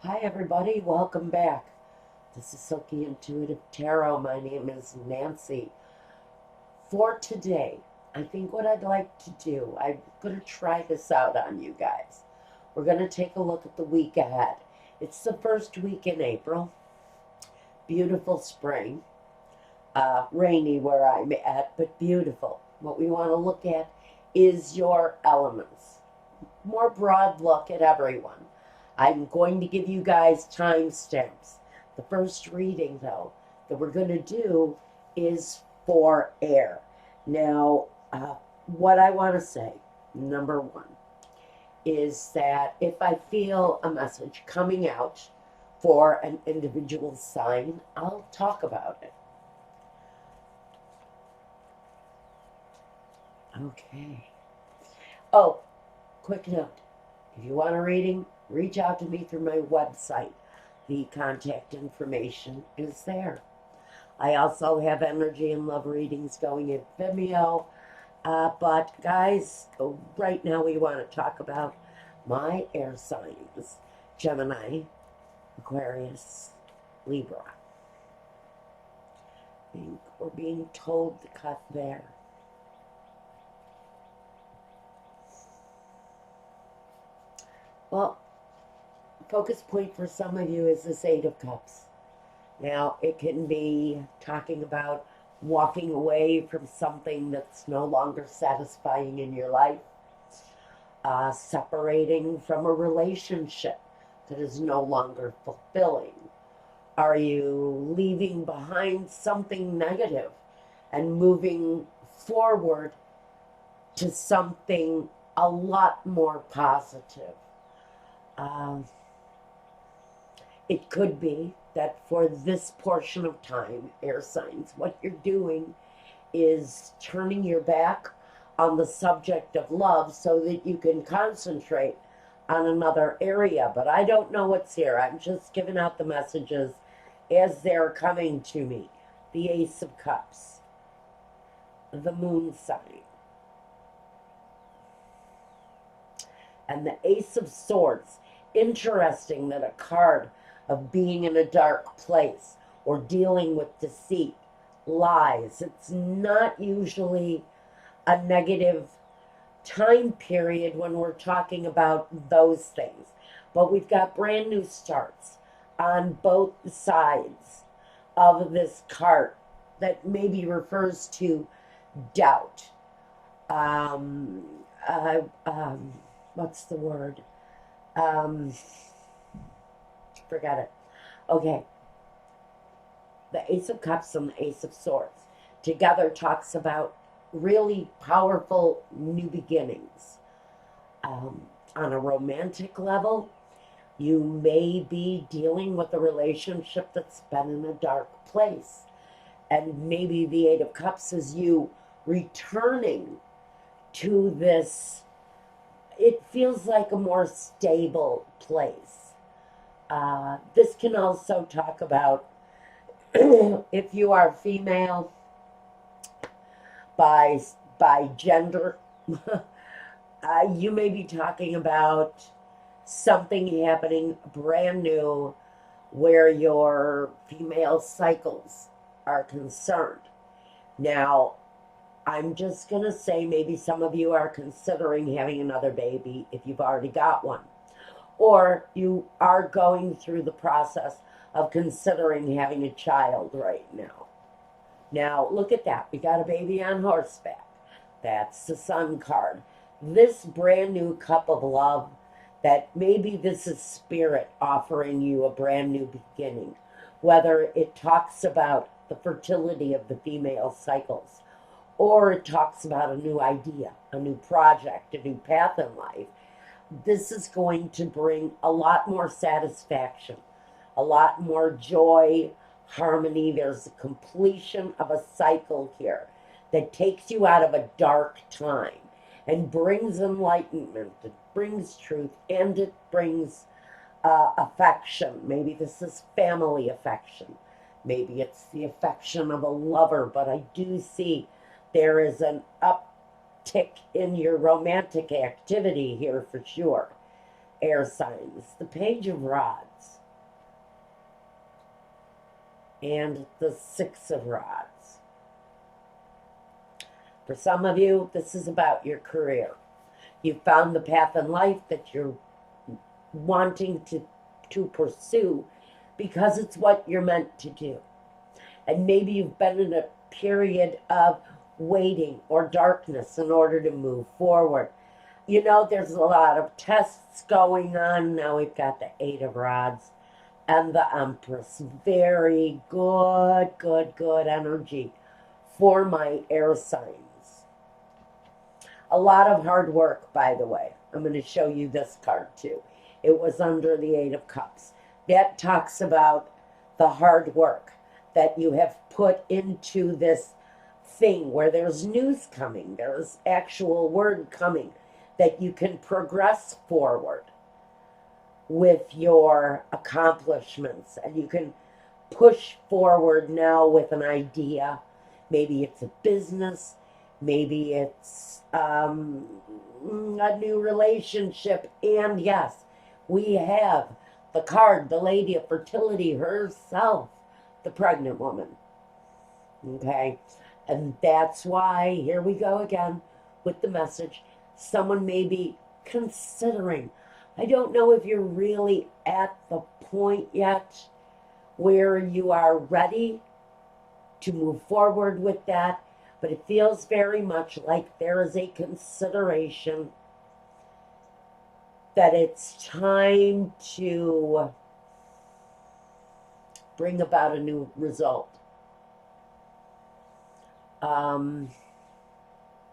Hi everybody, welcome back. This is Silky Intuitive Tarot. My name is Nancy. For today, I think what I'd like to do, I'm going to try this out on you guys. We're going to take a look at the week ahead. It's the first week in April. Beautiful spring. Rainy where I'm at, but beautiful. What we want to look at is your elements. More broad look at everyone. I'm going to give you guys timestamps. The first reading, though, that we're going to do is for air. Now, what I want to say, number one, is that if I feel a message coming out for an individual sign, I'll talk about it. Okay. Oh, quick note. If you want a reading, reach out to me through my website. The contact information is there. I also have energy and love readings going in Vimeo. But guys, right now we want to talk about my air signs. Gemini, Aquarius, Libra. I think we're being told to cut there. Well, focus point for some of you is this Eight of Cups. Now, it can be talking about walking away from something that's no longer satisfying in your life, separating from a relationship that is no longer fulfilling. Are you leaving behind something negative and moving forward to something a lot more positive? It could be that for this portion of time, air signs, what you're doing is turning your back on the subject of love so that you can concentrate on another area. But I don't know what's here. I'm just giving out the messages as they're coming to me. The Ace of Cups, the Moon sign, and the Ace of Swords. Interesting that a card of being in a dark place or dealing with deceit, lies. It's not usually a negative time period when we're talking about those things. But we've got brand new starts on both sides of this card that maybe refers to doubt. What's the word? Forget it. Okay. The Ace of Cups and the Ace of Swords together talks about really powerful new beginnings. On a romantic level, you may be dealing with a relationship that's been in a dark place. And maybe the Eight of Cups is you returning to this. It feels like a more stable place. This can also talk about if you are female by gender. You may be talking about something happening brand new where your female cycles are concerned. Now, I'm just going to say maybe some of you are considering having another baby if you've already got one. Or you are going through the process of considering having a child right now. Now, look at that. We got a baby on horseback. That's the Sun card. This brand new cup of love, that maybe this is spirit offering you a brand new beginning. Whether it talks about the fertility of the female cycles, or it talks about a new idea, a new project, a new path in life. This is going to bring a lot more satisfaction, a lot more joy, harmony. There's a completion of a cycle here that takes you out of a dark time and brings enlightenment. It brings truth, and it brings affection. Maybe this is family affection. Maybe it's the affection of a lover, but I do see there is an uptick in your romantic activity here for sure. air signs, the Page of Rods and the Six of Rods. For some of you, this is about your career. You found the path in life that you're wanting to pursue because it's what you're meant to do. And maybe you've been in a period of waiting or darkness in order to move forward. You know, there's a lot of tests going on. Now we've got the Eight of Rods and the Empress. Very good, good, good energy for my air signs. A lot of hard work, by the way. I'm going to show you this card too. It was under the Eight of Cups. That talks about the hard work that you have put into this thing where there's news coming. There's actual word coming that you can progress forward with your accomplishments, and you can push forward now with an idea. Maybe it's a business, maybe it's a new relationship. And yes, we have the card, the Lady of Fertility herself, the pregnant woman. Okay, and that's why, here we go again with the message. Someone may be considering. I don't know if you're really at the point yet where you are ready to move forward with that, but it feels very much like there is a consideration that it's time to bring about a new result.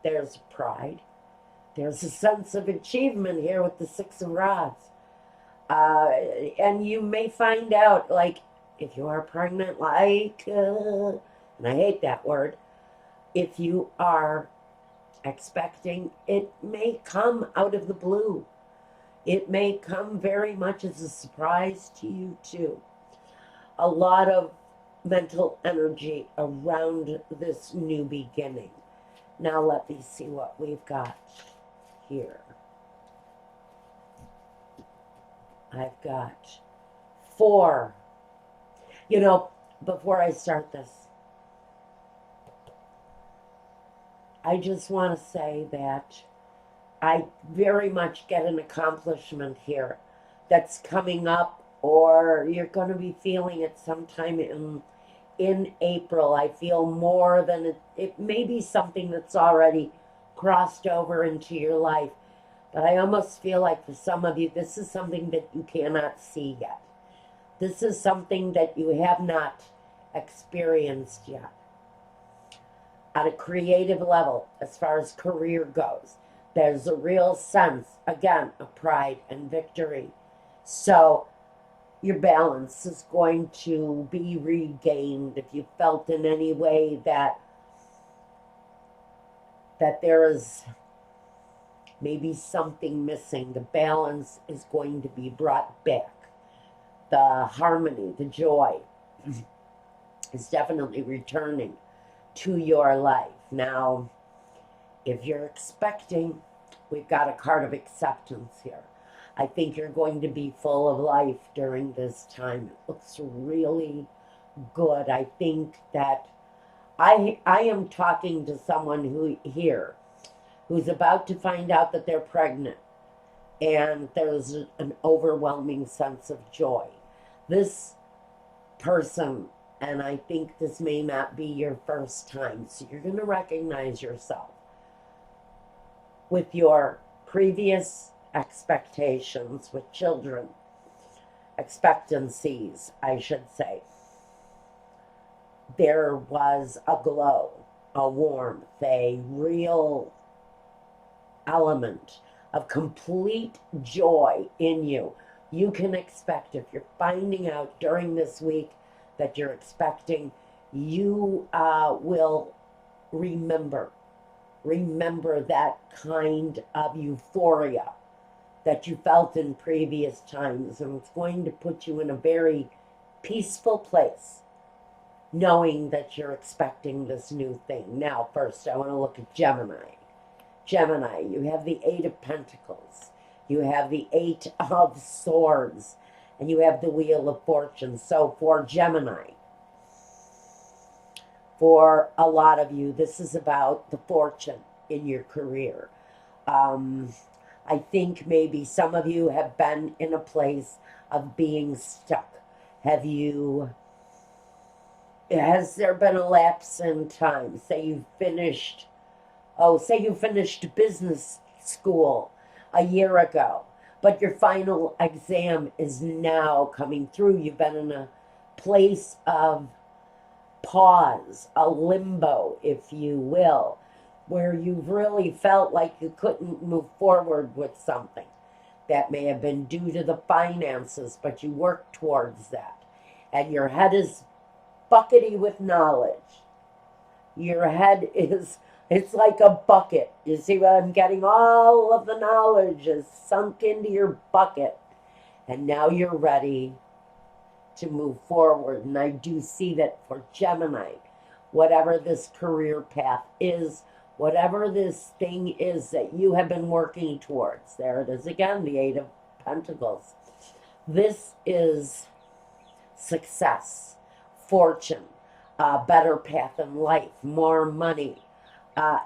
There's pride. There's a sense of achievement here with the Six of Rods. And you may find out, like, if you are pregnant, like, and I hate that word, if you are expecting, it may come out of the blue. It may come very much as a surprise to you, too. A lot of mental energy around this new beginning. Now let me see what we've got here. I've got 4. You know, before I start this, I just want to say that I very much get an accomplishment here that's coming up, or you're going to be feeling it sometime in April. I feel more than it may be something that's already crossed over into your life. But I almost feel like for some of you, this is something that you cannot see yet. This is something that you have not experienced yet. At a creative level, as far as career goes, there's a real sense, again, of pride and victory. So your balance is going to be regained. If you felt in any way that there is maybe something missing, the balance is going to be brought back. The harmony, the joy is definitely returning to your life. Now, if you're expecting, we've got a card of acceptance here. I think you're going to be full of life during this time. It looks really good. I think that I am talking to someone who's about to find out that they're pregnant, and there's an overwhelming sense of joy. This person, and I think this may not be your first time, so you're going to recognize yourself with your previous expectations with children, expectancies, I should say. There was a glow, a warmth, a real element of complete joy in you. You can expect, if you're finding out during this week that you're expecting, you will remember that kind of euphoria that you felt in previous times, and it's going to put you in a very peaceful place knowing that you're expecting this new thing. Now, first, I want to look at Gemini. Gemini, you have the Eight of Pentacles. You have the Eight of Swords, and you have the Wheel of Fortune. So for Gemini, for a lot of you, this is about the fortune in your career. I think maybe some of you have been in a place of being stuck. Has there been a lapse in time? Say you finished business school a year ago, but your final exam is now coming through. You've been in a place of pause, a limbo, if you will, where you've really felt like you couldn't move forward with something. That may have been due to the finances, but you worked towards that. And your head is buckety with knowledge. Your head is, it's like a bucket. You see what I'm getting? All of the knowledge is sunk into your bucket. And now you're ready to move forward. And I do see that for Gemini, whatever this career path is, whatever this thing is that you have been working towards, there it is again, the Eight of Pentacles. This is success, fortune, a better path in life, more money.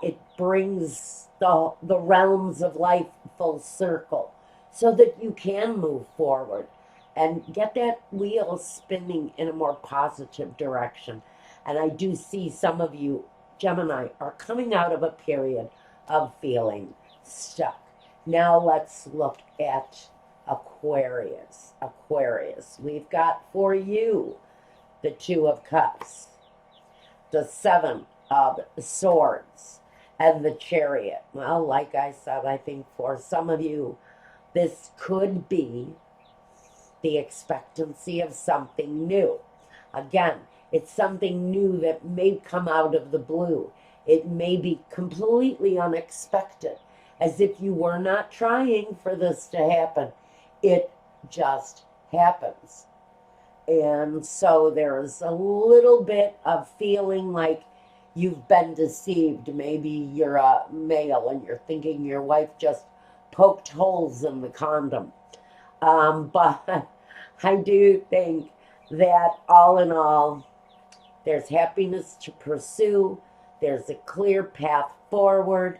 It brings the realms of life full circle so that you can move forward and get that wheel spinning in a more positive direction. And I do see some of you, Gemini, are coming out of a period of feeling stuck. Now let's look at Aquarius. Aquarius, we've got for you the Two of Cups, the Seven of Swords, and the Chariot. Well, like I said, I think for some of you, this could be the expectancy of something new. Again, it's something new that may come out of the blue. It may be completely unexpected, as if you were not trying for this to happen. It just happens. And so there's a little bit of feeling like you've been deceived. Maybe you're a male and you're thinking your wife just poked holes in the condom. But I do think that all in all, there's happiness to pursue. There's a clear path forward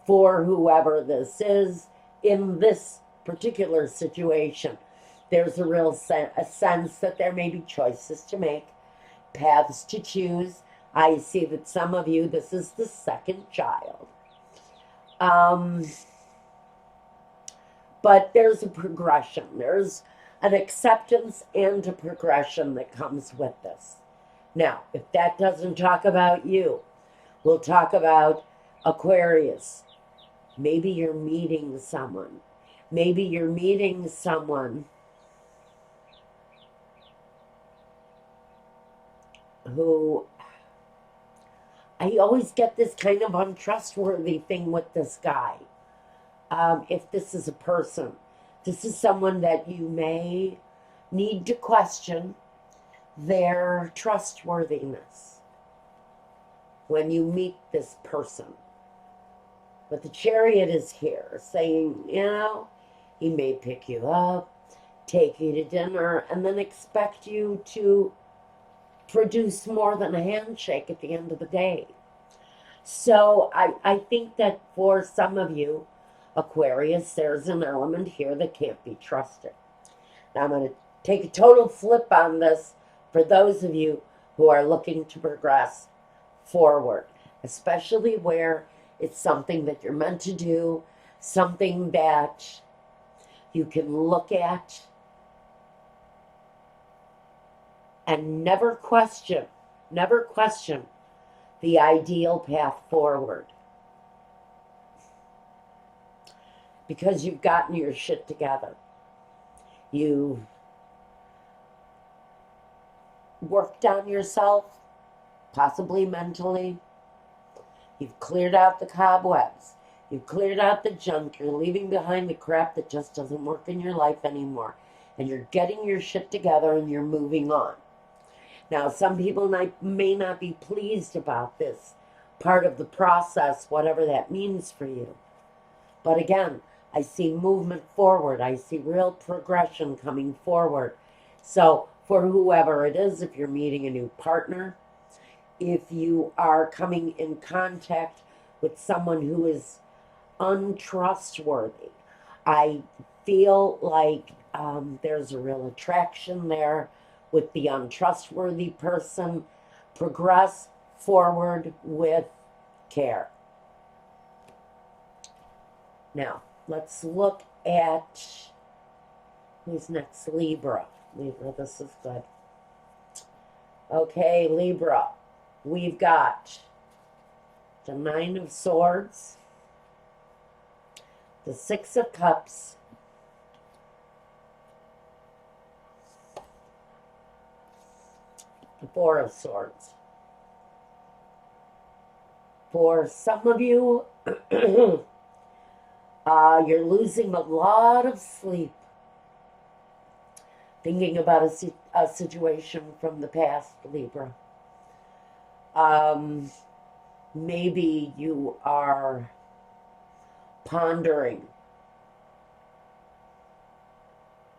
for whoever this is in this particular situation. There's a real sense that there may be choices to make, paths to choose. I see that some of you, this is the second child. But there's a progression. There's an acceptance and a progression that comes with this. Now, if that doesn't talk about you, we'll talk about Aquarius. Maybe you're meeting someone. Maybe you're meeting someone who, I always get this kind of untrustworthy thing with this guy. If this is a person, this is someone that you may need to question their trustworthiness when you meet this person. But the Chariot is here saying, you know, he may pick you up, take you to dinner, and then expect you to produce more than a handshake at the end of the day. So I think that for some of you, Aquarius, there's an element here that can't be trusted. Now I'm going to take a total flip on this for those of you who are looking to progress forward, especially where it's something that you're meant to do, something that you can look at and never question the ideal path forward. Because you've gotten your shit together. You've worked on yourself, possibly mentally. You've cleared out the cobwebs. You've cleared out the junk. You're leaving behind the crap that just doesn't work in your life anymore. And you're getting your shit together and you're moving on. Now, some people may not be pleased about this part of the process, whatever that means for you. But again, I see movement forward. I see real progression coming forward. So for whoever it is, if you're meeting a new partner, if you are coming in contact with someone who is untrustworthy, I feel like there's a real attraction there with the untrustworthy person. Progress forward with care. Now, let's look at who's next. Libra. Libra, this is good. Okay, Libra. We've got the Nine of Swords, the Six of Cups, the Four of Swords. For some of you, you're losing a lot of sleep thinking about a situation from the past, Libra. Maybe you are pondering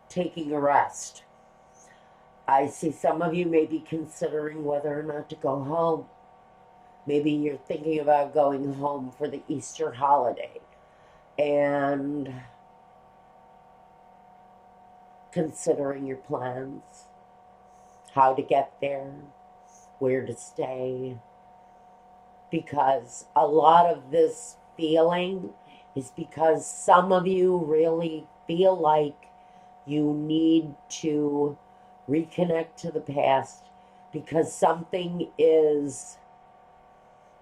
taking a rest. I see some of you may be considering whether or not to go home. Maybe you're thinking about going home for the Easter holiday and considering your plans, how to get there, where to stay. Because a lot of this feeling is because some of you really feel like you need to reconnect to the past because something is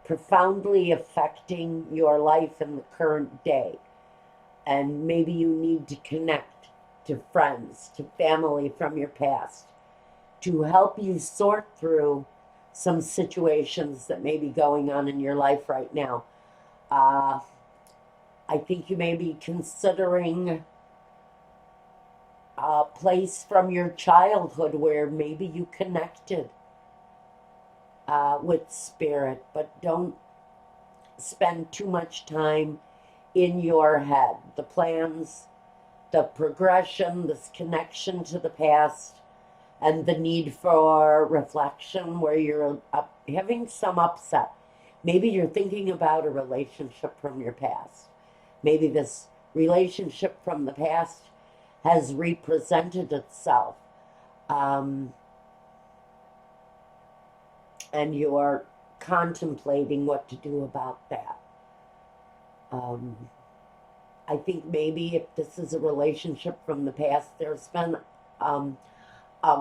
profoundly affecting your life in the current day. And maybe you need to connect to friends, to family from your past to help you sort through some situations that may be going on in your life right now. I think you may be considering a place from your childhood where maybe you connected with spirit, but don't spend too much time in your head. The plans, the progression, this connection to the past, and the need for reflection where you're having some upset. Maybe you're thinking about a relationship from your past. Maybe this relationship from the past has represented itself. And you are contemplating what to do about that. I think maybe if this is a relationship from the past, there's been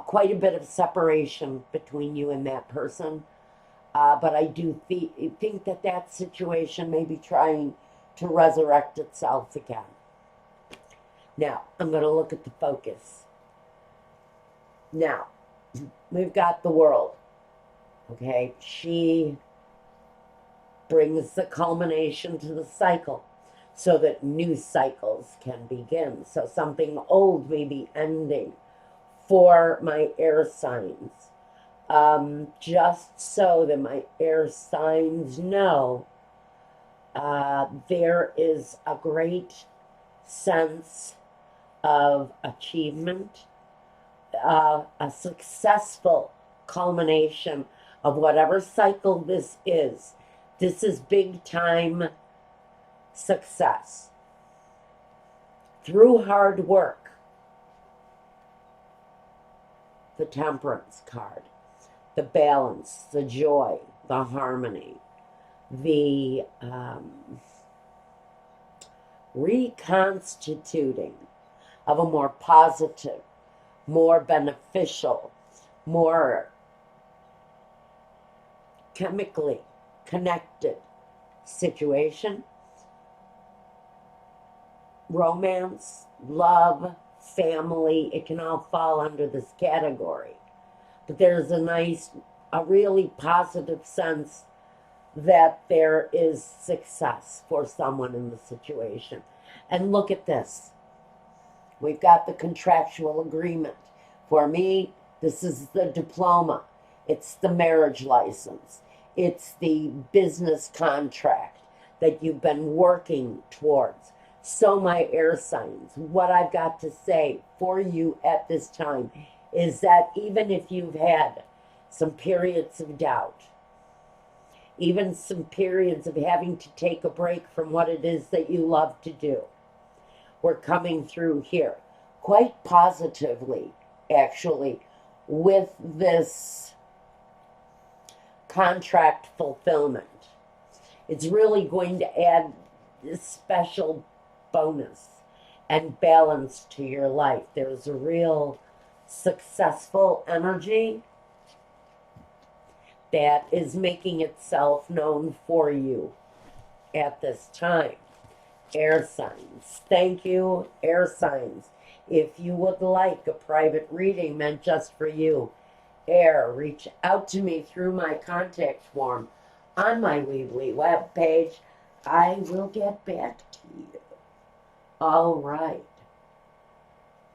quite a bit of separation between you and that person. But I do think that that situation may be trying to resurrect itself again. Now, I'm going to look at the focus. Now, we've got the World. Okay, she brings the culmination to the cycle so that new cycles can begin. So something old may be ending for my air signs. Just so that my air signs know there is a great sense of achievement, a successful culmination of whatever cycle this is. This is big time success. Through hard work. The Temperance card. The balance, the joy, the harmony, the reconstituting of a more positive, more beneficial, more chemically connected situation. Romance, love, family, it can all fall under this category. But there's a really positive sense that there is success for someone in the situation. And look at this. We've got the contractual agreement. For me, this is the diploma. It's the marriage license. It's the business contract that you've been working towards. So my air signs, what I've got to say for you at this time is that even if you've had some periods of doubt, even some periods of having to take a break from what it is that you love to do, we're coming through here quite positively, actually, with this contract fulfillment. It's really going to add this special bonus and balance to your life. There's a real successful energy that is making itself known for you at this time. Air signs. Thank you, air signs. If you would like a private reading meant just for you, air, reach out to me through my contact form on my Weebly webpage. I will get back to you. All right.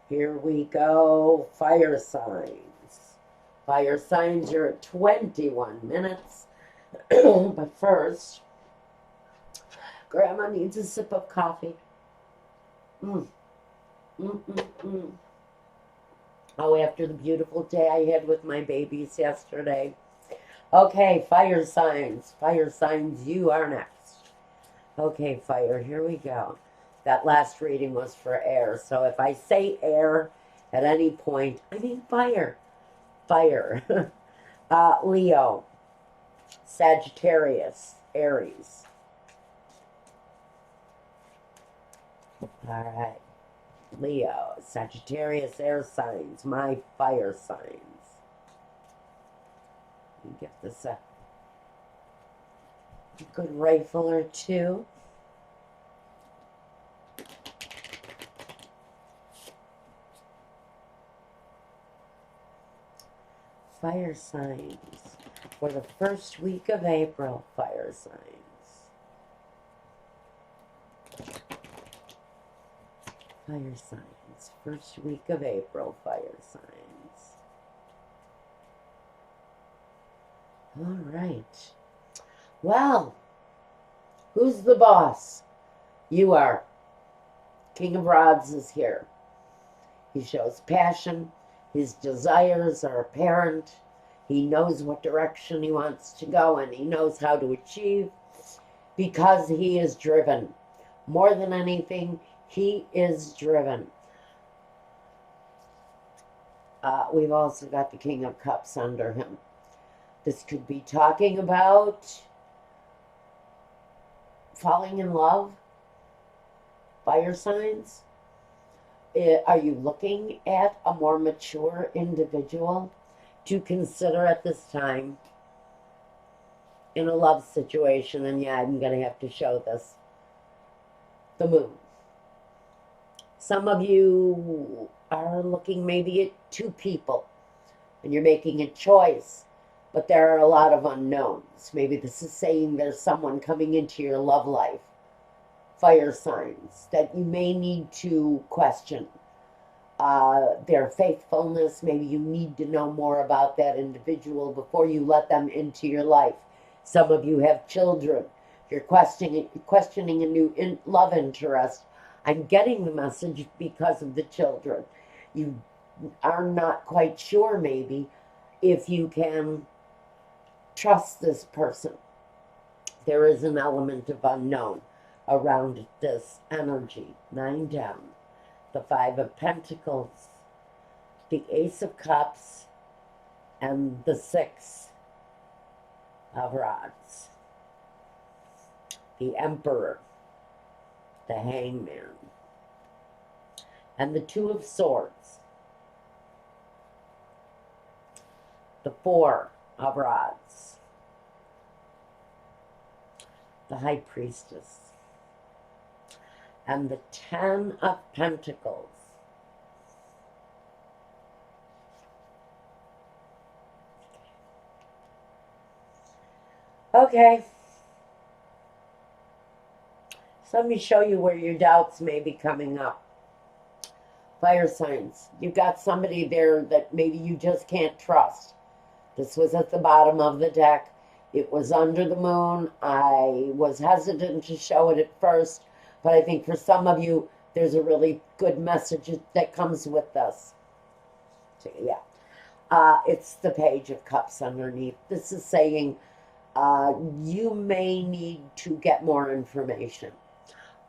Here we go. Fire signs. Fire signs, you're at 21 minutes. But first, Grandma needs a sip of coffee. Oh, after the beautiful day I had with my babies yesterday. Okay, fire signs. Fire signs, you are next. Okay, fire, here we go. That last reading was for air. So if I say air at any point, I mean fire. Fire. Leo, Sagittarius, Aries. All right. Leo, Sagittarius, air signs, my fire signs. Let me get this a good rifle or two. Fire signs for the first week of April. Fire signs. Fire signs. First week of April. Fire signs. All right. Well, who's the boss? You are. King of Rods is here. He shows passion. His desires are apparent. He knows what direction he wants to go, and he knows how to achieve because he is driven. More than anything, he is driven. We've also got the King of Cups under him. This could be talking about falling in love, fire signs. Are you looking at a more mature individual to consider at this time in a love situation? And yeah, I'm going to have to show this. The moon. Some of you are looking maybe at two people and you're making a choice, but there are a lot of unknowns. Maybe this is saying there's someone coming into your love life. Fire signs that you may need to question their faithfulness. Maybe you need to know more about that individual before you let them into your life. Some of you have children. You're questioning a new love interest. I'm getting the message because of the children. You are not quite sure maybe if you can trust this person. There is an element of unknown around this energy. 9 down. The 5 of Pentacles, the Ace of Cups, and the 6 of Rods. The Emperor, the Hangman, and the 2 of Swords. The 4 of Rods. The High Priestess. And the 10 of Pentacles. Okay. So let me show you where your doubts may be coming up. Fire signs. You've got somebody there that maybe you just can't trust. This was at the bottom of the deck. It was under the moon. I was hesitant to show it at first, But I think for some of you, there's a really good message that comes with this. So, yeah. It's the Page of Cups underneath. This is saying you may need to get more information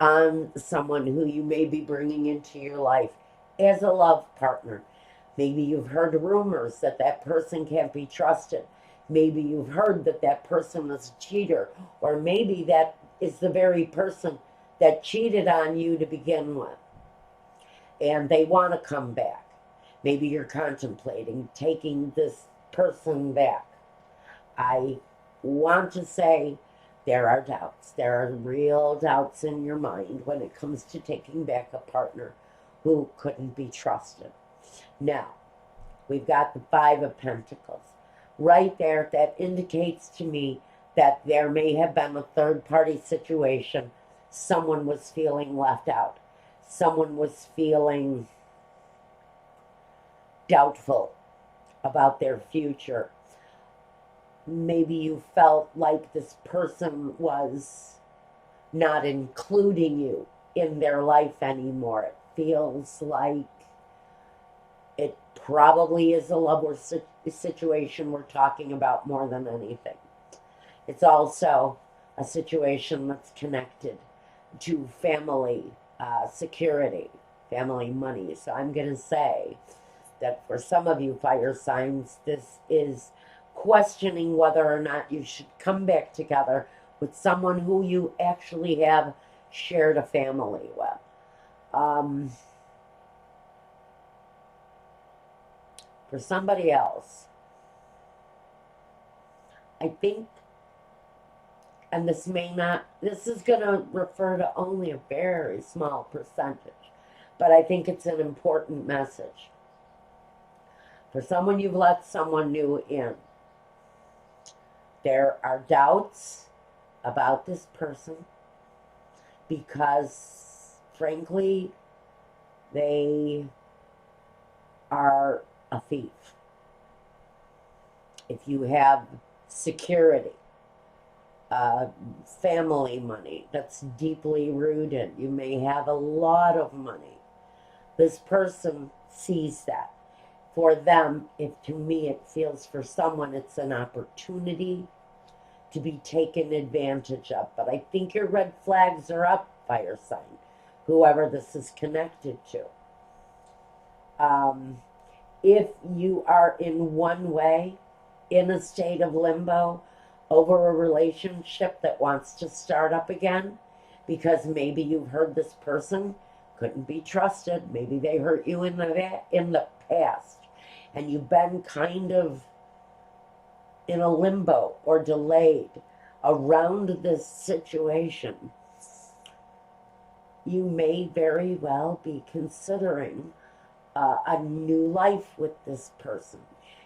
on someone who you may be bringing into your life as a love partner. Maybe you've heard rumors that that person can't be trusted. Maybe you've heard that that person is a cheater, or maybe that is the very person that cheated on you to begin with, and they want to come back. Maybe you're contemplating taking this person back. I want to say there are doubts. There are real doubts in your mind when it comes to taking back a partner who couldn't be trusted. Now, we've got the Five of Pentacles. Right there, that indicates to me that there may have been a third-party situation. Someone was feeling left out. Someone was feeling doubtful about their future. Maybe you felt like this person was not including you in their life anymore. It feels like it probably is a love or situation we're talking about more than anything. It's also a situation that's connected to family security, family money. So I'm going to say that for some of you fire signs, this is questioning whether or not you should come back together with someone who you actually have shared a family with. For somebody else, I think, and this is going to refer to only a very small percentage, but I think it's an important message. For someone you've let someone new in, there are doubts about this person because, frankly, they are a thief. If you have security, family money that's deeply rooted, you may have a lot of money. This person sees that. For them, to me, it feels for someone it's an opportunity to be taken advantage of. But I think your red flags are up, fire sign, whoever this is connected to. If you are in one way, in a state of limbo, over a relationship that wants to start up again, because maybe you've heard this person couldn't be trusted, maybe they hurt you in the past, and you've been kind of in a limbo or delayed around this situation, you may very well be considering a new life with this person.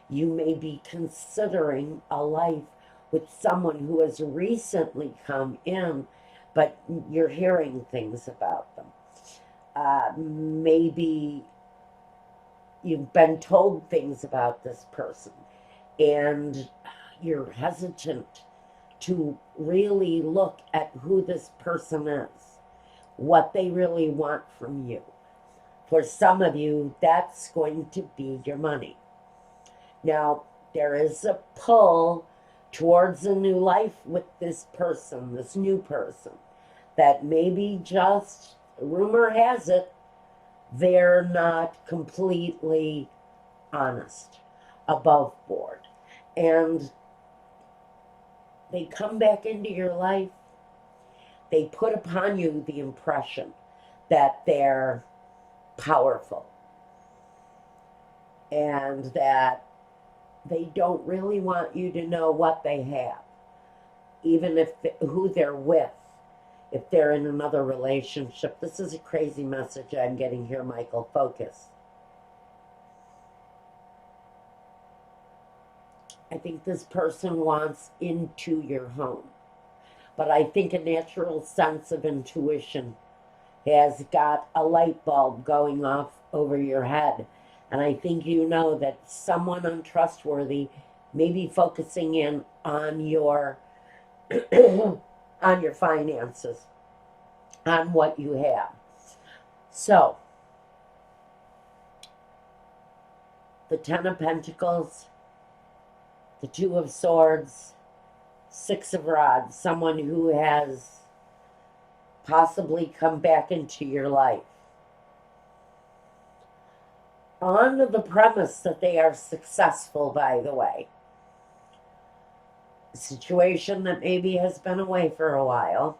You may be considering a life with someone who has recently come in, but you're hearing things about them. Maybe you've been told things about this person and you're hesitant to really look at who this person is, what they really want from you. For some of you, that's going to be your money. Now, there is a pull towards a new life with this person, this new person, that maybe just, rumor has it, they're not completely honest, above board. And they come back into your life, they put upon you the impression that they're powerful and that they don't really want you to know what they have, even if who they're with, if they're in another relationship. This is a crazy message I'm getting here, Michael. Focus. I think this person wants into your home, but I think a natural sense of intuition has got a light bulb going off over your head. And I think you know that someone untrustworthy may be focusing in on your on your finances. on what you have. So, the Ten of Pentacles, the Two of Swords, Six of Rods, someone who has possibly come back into your life. On the premise that they are successful, by the way. A situation that maybe has been away for a while.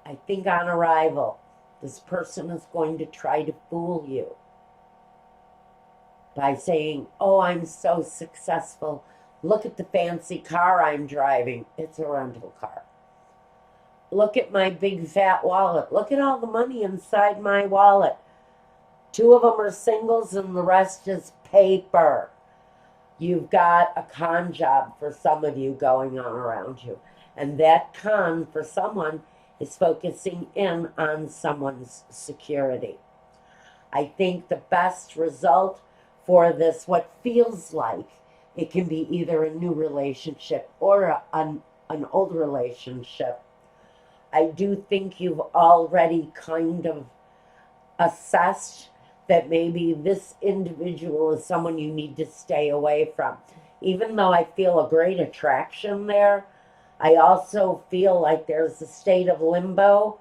I think on arrival, this person is going to try to fool you by saying, oh, I'm so successful. Look at the fancy car I'm driving. It's a rental car. Look at my big fat wallet. Look at all the money inside my wallet. 2 of them are singles and the rest is paper. You've got a con job for some of you going on around you. And that con for someone is focusing in on someone's security. I think the best result for this, what feels like, it can be either a new relationship or an old relationship. I do think you've already kind of assessed that maybe this individual is someone you need to stay away from. Even though I feel a great attraction there, I also feel like there's a state of limbo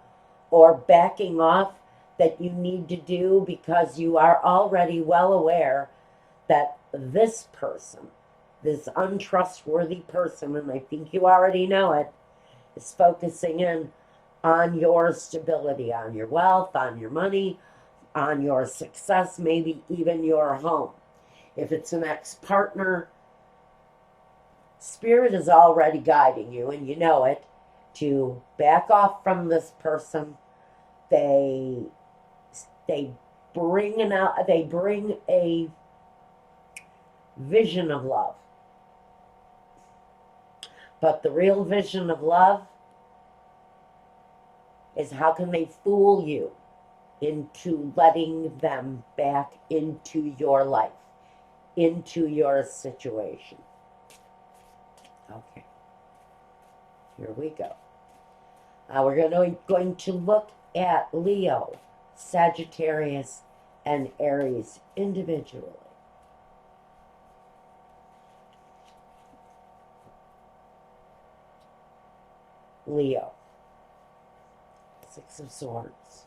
or backing off that you need to do because you are already well aware that this person, this untrustworthy person, and I think you already know it, is focusing in on your stability, on your wealth, on your money, on your success, maybe even your home. If it's an ex-partner, Spirit is already guiding you, and you know it, to back off from this person. They bring a vision of love. But the real vision of love is how can they fool you into letting them back into your life, into your situation. Okay, here we go. We're going to look at Leo, Sagittarius, and Aries individually. Leo, Six of Swords,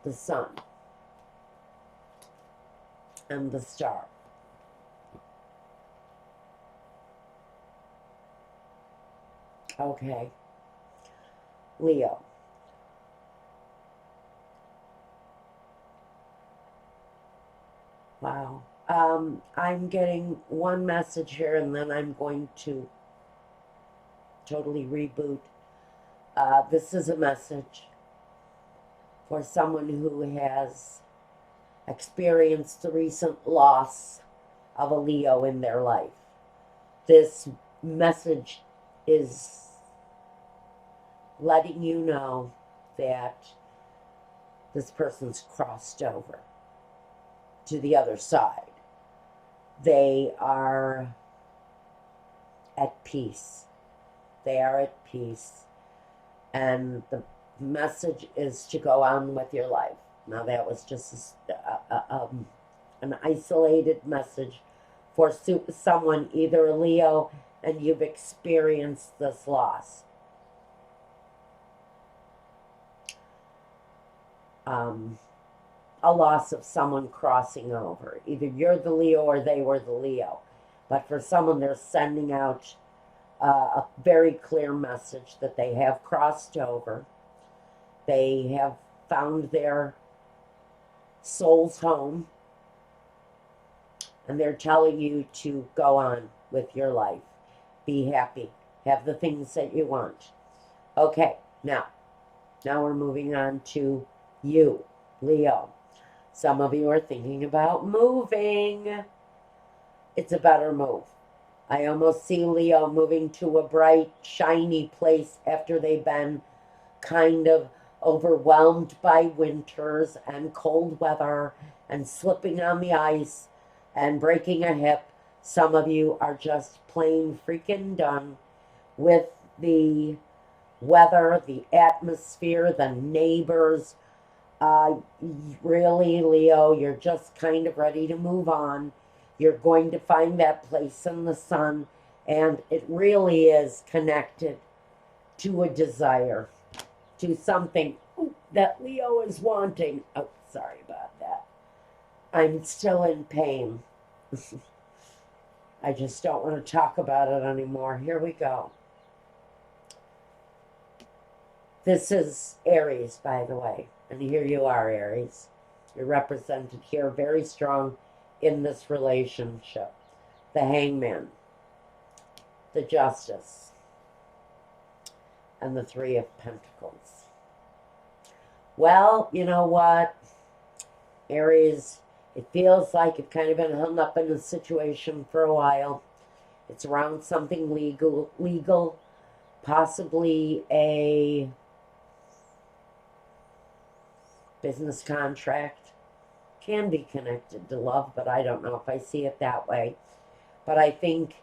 the Sun, and the Star. Okay, Leo. Wow. I'm getting one message here and then I'm going to totally reboot. This is a message for someone who has experienced the recent loss of a Leo in their life. This message is letting you know that this person's crossed over to the other side. They are at peace. They are at peace. And the message is to go on with your life. Now that was just an isolated message for someone, either a Leo, and you've experienced this loss. A loss of someone crossing over. Either you're the Leo or they were the Leo. But for someone, they're sending out a very clear message that they have crossed over. They have found their soul's home. And they're telling you to go on with your life. Be happy. Have the things that you want. Okay, now we're moving on to you, Leo. Some of you are thinking about moving. It's a better move. I almost see Leo moving to a bright, shiny place after they've been kind of overwhelmed by winters and cold weather and slipping on the ice and breaking a hip. Some of you are just plain freaking done with the weather, the atmosphere, the neighbors. Really, Leo, you're just kind of ready to move on. You're going to find that place in the sun, and it really is connected to a desire, to something that Leo is wanting. Oh, sorry about that. I'm still in pain. I just don't want to talk about it anymore. Here we go. This is Aries, by the way. And here you are, Aries. You're represented here very strong in this relationship. The Hangman, the Justice, and the Three of Pentacles. Well, you know what, Aries, it feels like you've kind of been hung up in a situation for a while. It's around something legal, possibly a business contract. Can be connected to love, but I don't know if I see it that way. But I think,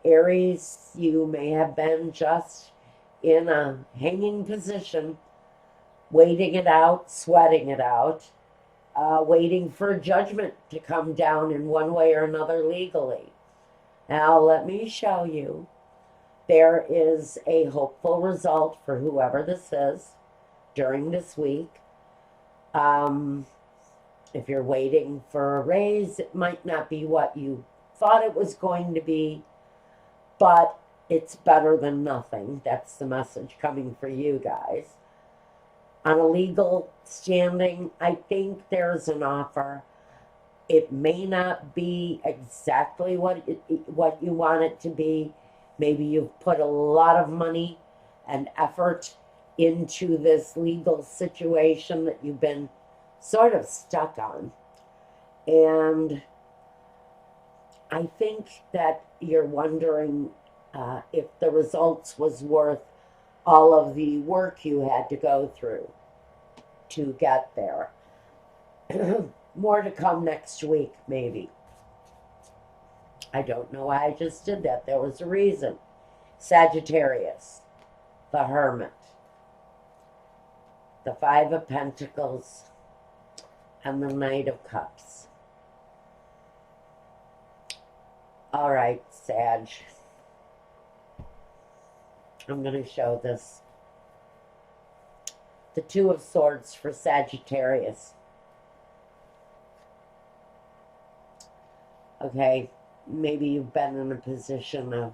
Aries, you may have been just in a hanging position, waiting it out, sweating it out, waiting for judgment to come down in one way or another legally. Now, let me show you. There is a hopeful result for whoever this is during this week. If you're waiting for a raise, it might not be what you thought it was going to be, but it's better than nothing. That's the message coming for you guys. On a legal standing, I think there's an offer. It may not be exactly what you want it to be. Maybe you've put a lot of money and effort into this legal situation that you've been sort of stuck on. And I think that you're wondering if the results was worth all of the work you had to go through to get there. More to come next week, maybe. I don't know why I just did that. There was a reason. Sagittarius, the Hermit, the Five of Pentacles, and the Knight of Cups. All right, Sag. I'm going to show this. The Two of Swords for Sagittarius. Okay, maybe you've been in a position of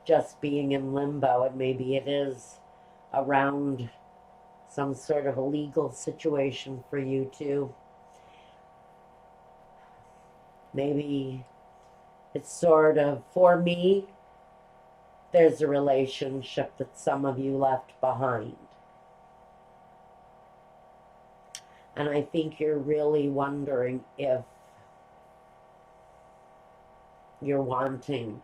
just being in limbo, and maybe it is around some sort of a legal situation for you too. Maybe it's sort of, for me, there's a relationship that some of you left behind. And I think you're really wondering if you're wanting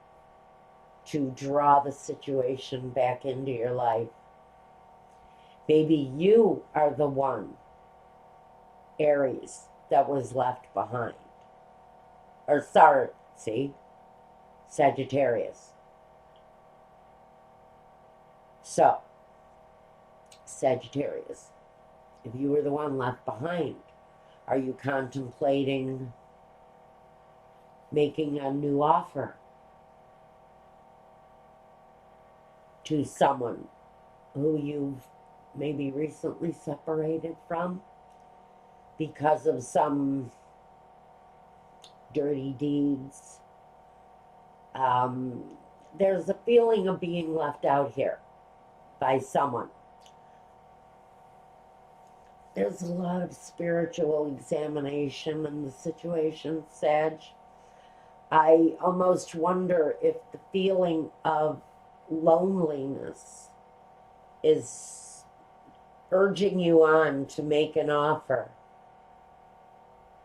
to draw the situation back into your life. Maybe you are the one, Aries, that was left behind. Or sorry, see? Sagittarius. So, Sagittarius, if you were the one left behind, are you contemplating making a new offer to someone who you've maybe recently separated from because of some dirty deeds? There's a feeling of being left out here by someone. There's a lot of spiritual examination in the situation, Sag. I almost wonder if the feeling of loneliness is urging you on to make an offer,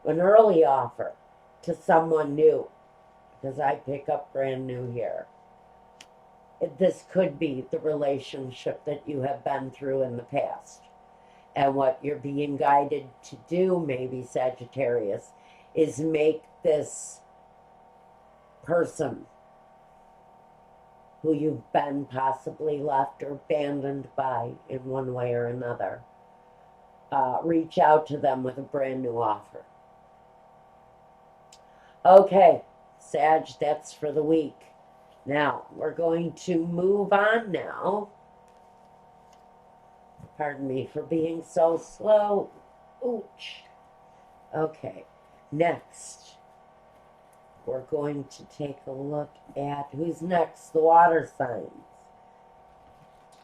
an early offer to someone new, because I pick up brand new here. This could be the relationship that you have been through in the past. And what you're being guided to do, maybe, Sagittarius, is make this person who you've been possibly left or abandoned by in one way or another. Reach out to them with a brand new offer. Okay, Sag, that's for the week. Now, we're going to move on now. Pardon me for being so slow. Ouch. Okay, next, we're going to take a look at who's next, the water signs.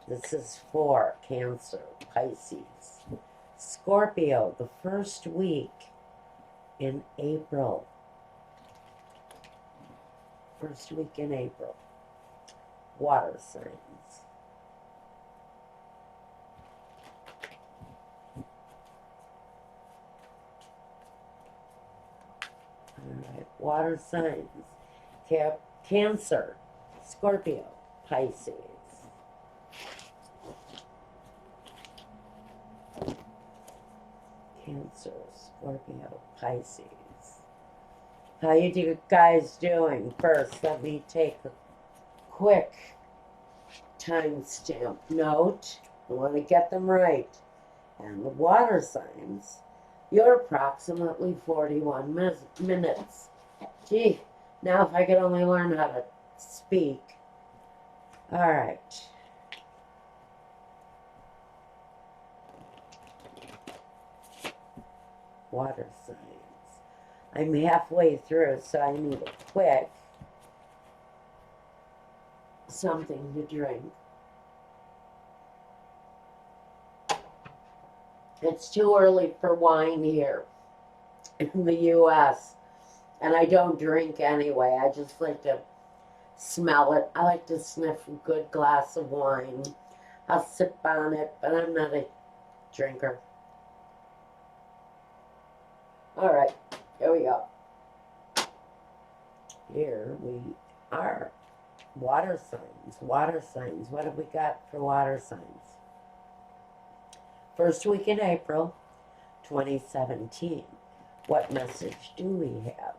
This is for Cancer, Pisces, Scorpio, the first week in April. First week in April. Water signs. Alright, water signs. Cancer, Scorpio, Pisces. Cancer, Scorpio, Pisces. How you guys doing? First, let me take a quick timestamp note. I want to get them right. And the water signs, you're approximately 41 minutes. Gee, now if I could only learn how to speak. All right. Water signs. I'm halfway through, so I need a quick something to drink. It's too early for wine here in the U.S., and I don't drink anyway. I just like to smell it. I like to sniff a good glass of wine. I'll sip on it, but I'm not a drinker. All right, here we go. Here we are. Water signs, water signs. What have we got for water signs? First week in April, 2017. What message do we have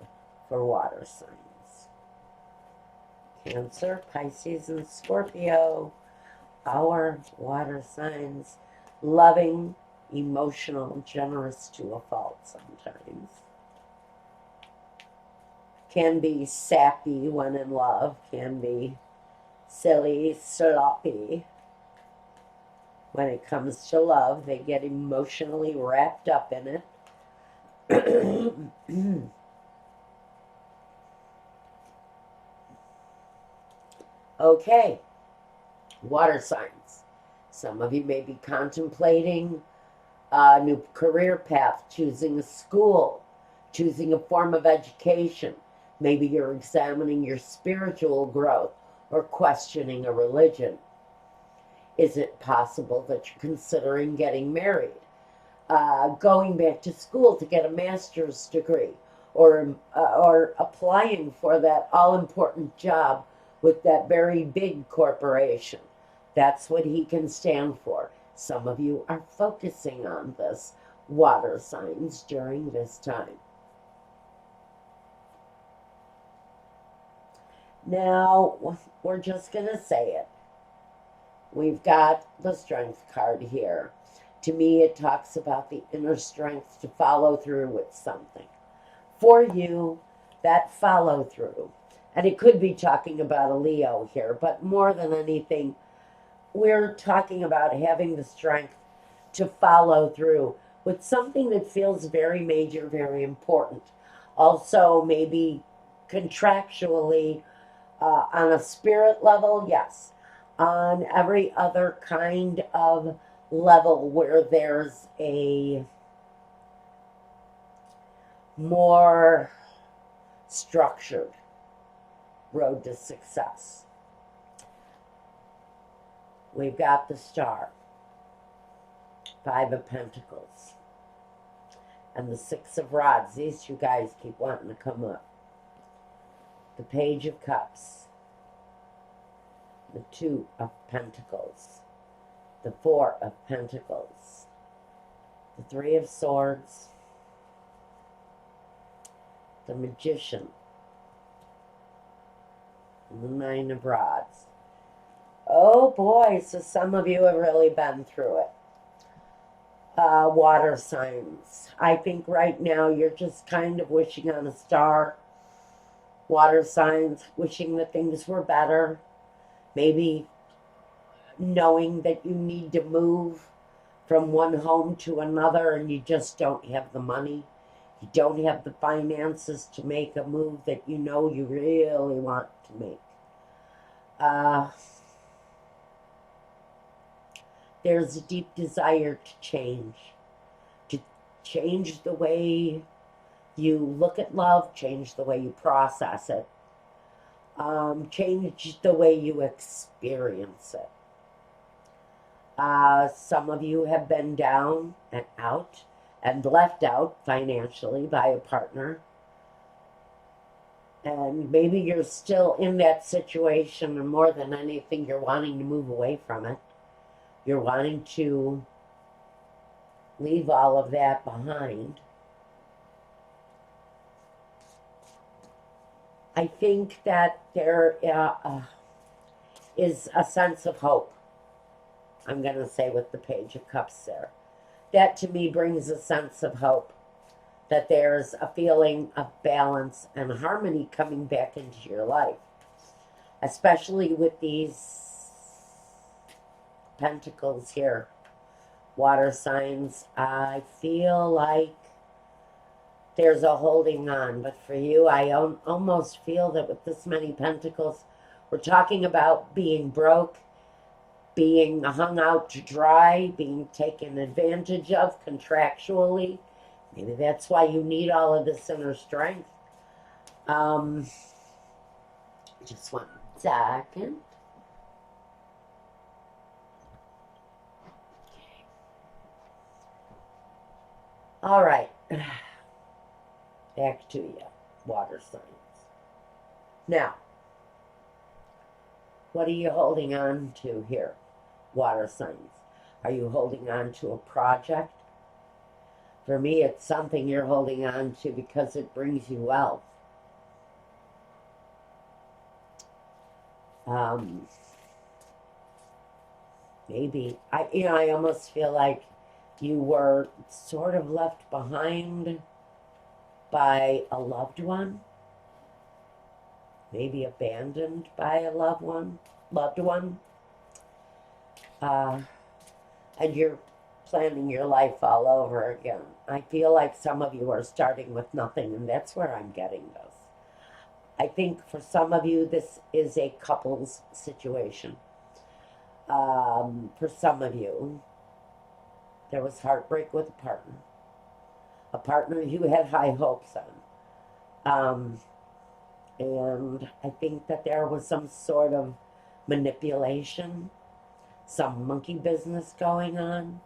for water signs? Cancer, Pisces, and Scorpio. Our water signs. Loving, emotional, generous to a fault sometimes. Can be sappy when in love. Can be silly, sloppy. When it comes to love, they get emotionally wrapped up in it. Okay, water signs. Some of you may be contemplating a new career path, choosing a school, choosing a form of education. Maybe you're examining your spiritual growth or questioning a religion. Is it possible that you're considering getting married, going back to school to get a master's degree, or applying for that all-important job with that very big corporation? That's what he can stand for. Some of you are focusing on this, water signs, during this time. Now, we're just going to say it. We've got the Strength card here. To me, it talks about the inner strength to follow through with something. For you, that follow through, and it could be talking about a Leo here, but more than anything, we're talking about having the strength to follow through with something that feels very major, very important. Also, maybe contractually, on a spirit level, yes. On every other kind of level where there's a more structured road to success. We've got the Star, 5 of Pentacles, and the 6 of Rods. These two guys keep wanting to come up. The Page of Cups, the 2 of Pentacles, the 4 of Pentacles, the 3 of Swords, the Magician, and the 9 of Rods. Oh boy, so some of you have really been through it. Water signs. I think right now you're just kind of wishing on a star. Water signs, wishing that things were better. Maybe knowing that you need to move from one home to another and you just don't have the money. You don't have the finances to make a move that you know you really want to make. Uh, there's a deep desire to change the way you look at love, change the way you process it, change the way you experience it. Some of you have been down and out and left out financially by a partner. And maybe you're still in that situation, and more than anything, you're wanting to move away from it. You're wanting to leave all of that behind. I think that there is a sense of hope. I'm going to say with the Page of Cups there. That to me brings a sense of hope. That there's a feeling of balance and harmony coming back into your life. Especially with these pentacles here. Water signs. I feel like there's a holding on. But for you, I almost feel that with this many pentacles, we're talking about being broke, being hung out to dry, being taken advantage of contractually. Maybe that's why you need all of this inner strength. Just 1 second. Okay. All right. Back to you, water signs. Now, what are you holding on to here, water signs? Are you holding on to a project? For me, it's something you're holding on to because it brings you wealth. Maybe, I almost feel like you were sort of left behind by a loved one. Maybe abandoned by a loved one. And you're planning your life all over again. I feel like some of you are starting with nothing, and that's where I'm getting this. I think for some of you, this is a couple's situation. For some of you, there was heartbreak with a partner you had high hopes on. And I think that there was some sort of manipulation, some monkey business going on,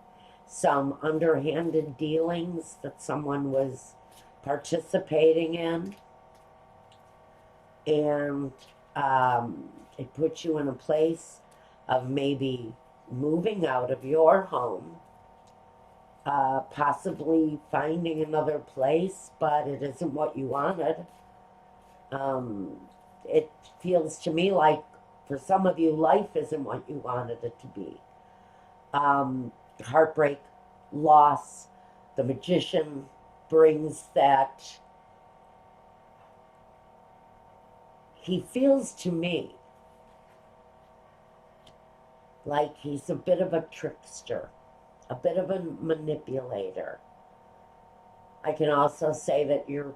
some underhanded dealings that someone was participating in. And it put you in a place of maybe moving out of your home, possibly finding another place, but it isn't what you wanted. It feels to me like for some of you, life isn't what you wanted it to be. Heartbreak, loss, the Magician brings that. He feels to me like he's a bit of a trickster, a bit of a manipulator. I can also say that you're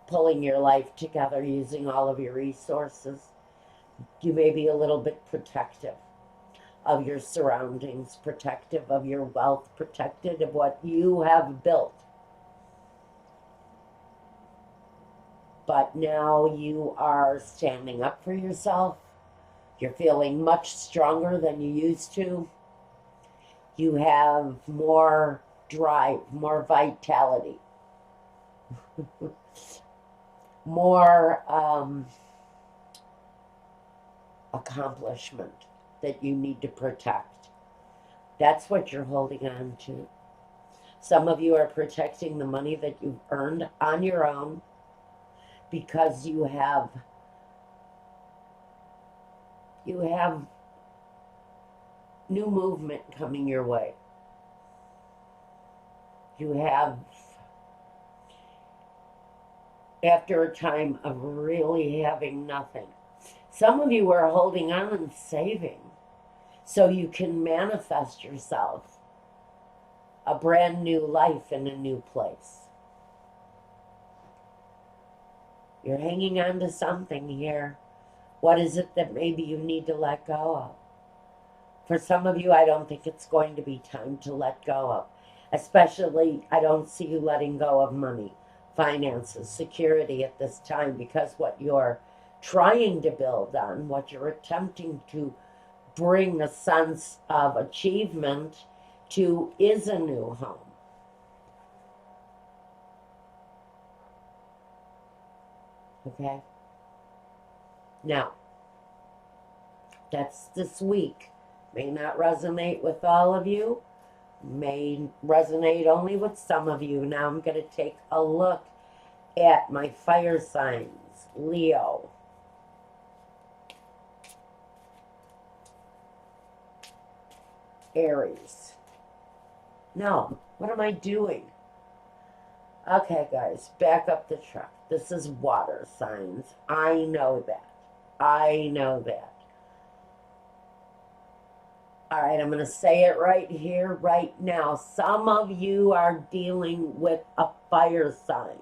pulling your life together using all of your resources. You may be a little bit protective of your surroundings, protective of your wealth, protective of what you have built. But now you are standing up for yourself. You're feeling much stronger than you used to. You have more drive, more vitality, more accomplishment that you need to protect. That's what you're holding on to. Some of you are protecting the money that you've earned on your own because you have new movement coming your way. You have, after a time of really having nothing. Some of you are holding on and saving so you can manifest yourself a brand new life in a new place. You're hanging on to something here. What is it that maybe you need to let go of? For some of you, I don't think it's going to be time to let go of. Especially, I don't see you letting go of money, finances, security at this time, because what you're trying to build on, what you're attempting to bring a sense of achievement to, is a new home. Okay? Now, that's this week. May not resonate with all of you, may resonate only with some of you. Now I'm going to take a look at my fire signs. Leo, Aries. No, what am I doing? Okay, guys, back up the truck. This is water signs. I know that. I know that. All right, I'm going to say it right here, right now. Some of you are dealing with a fire sign.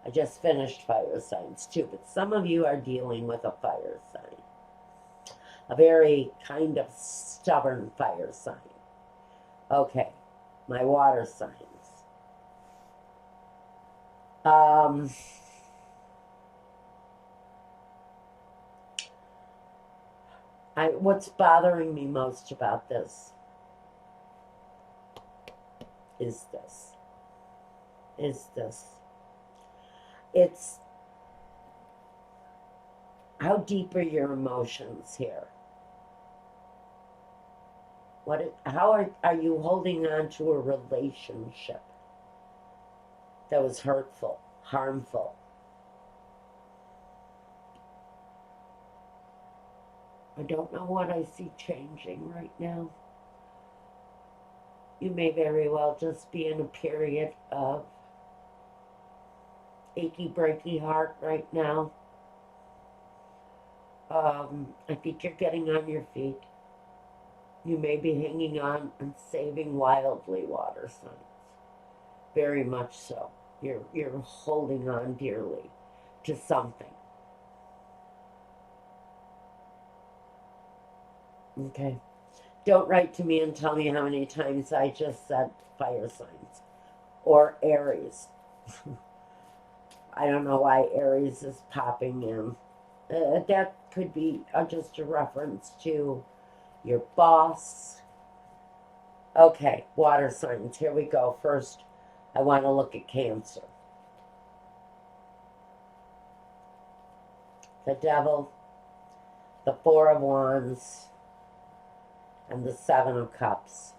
I just finished fire signs too, but some of you are dealing with a fire sign. A very kind of stubborn fire sign. Okay, my water signs. What's bothering me most about this is this. It's how deep are your emotions here? How are you holding on to a relationship that was hurtful, harmful? I don't know what I see changing right now. You may very well just be in a period of achy, breaky heart right now. I think you're getting on your feet. You may be hanging on and saving wildly, water signs. Very much so. You're holding on dearly to something. Okay. Don't write to me and tell me how many times I just said fire signs or Aries. I don't know why Aries is popping in. That could be just a reference to your boss. Okay, water signs. Here we go. First, I want to look at Cancer. The Devil, the Four of Wands, and the Seven of Cups.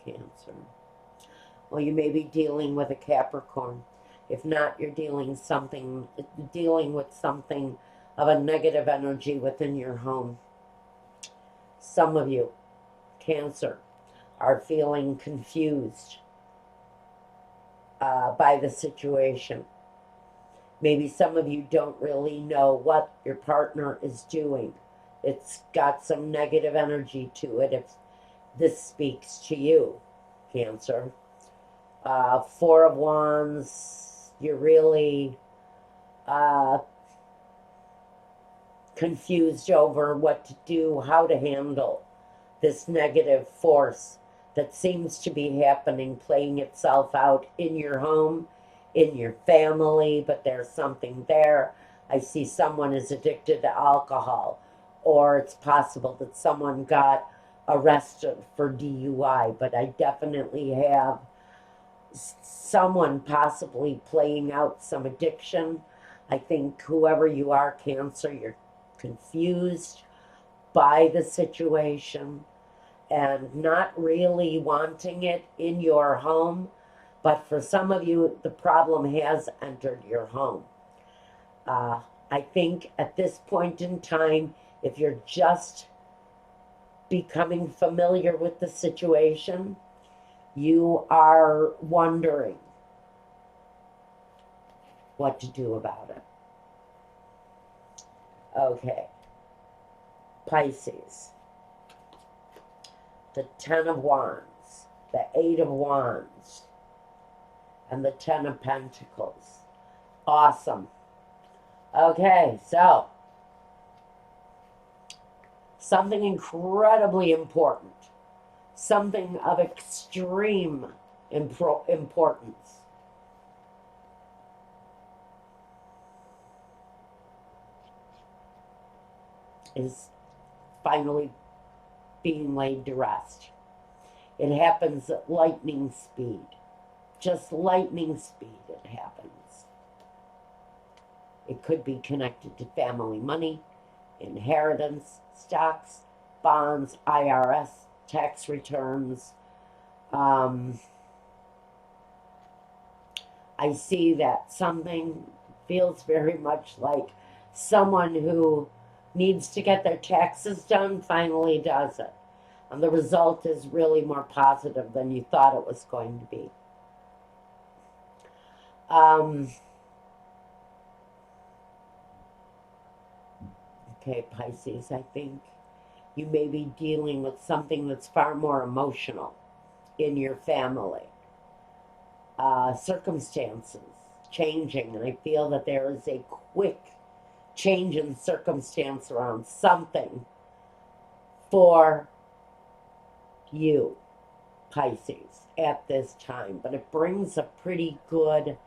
Cancer. Well, you may be dealing with a Capricorn. If not, you're dealing with something of a negative energy within your home. Some of you, Cancer, are feeling confused by the situation. Maybe some of you don't really know what your partner is doing. It's got some negative energy to it if this speaks to you, Cancer. Four of Wands, you're really confused over what to do, how to handle this negative force that seems to be happening, playing itself out in your home, in your family, but there's something there. I see someone is addicted to alcohol, or it's possible that someone got arrested for DUI, but I definitely have someone possibly playing out some addiction. I think whoever you are, Cancer, you're confused by the situation, and not really wanting it in your home. But for some of you, the problem has entered your home. I think at this point in time, if you're just becoming familiar with the situation, you are wondering what to do about it. Okay. Pisces. The Ten of Wands, the Eight of Wands, and the Ten of Pentacles. Awesome. Okay, so something incredibly important, something of extreme importance. Is finally being laid to rest. It happens at lightning speed. Just lightning speed it happens. It could be connected to family money, inheritance, stocks, bonds, IRS, tax returns. I see that something feels very much like someone who needs to get their taxes done finally does it. And the result is really more positive than you thought it was going to be. Okay, Pisces, I think you may be dealing with something that's far more emotional in your family. Circumstances changing, and I feel that there is a quick change in circumstance around something for you, Pisces, at this time. But it brings a pretty good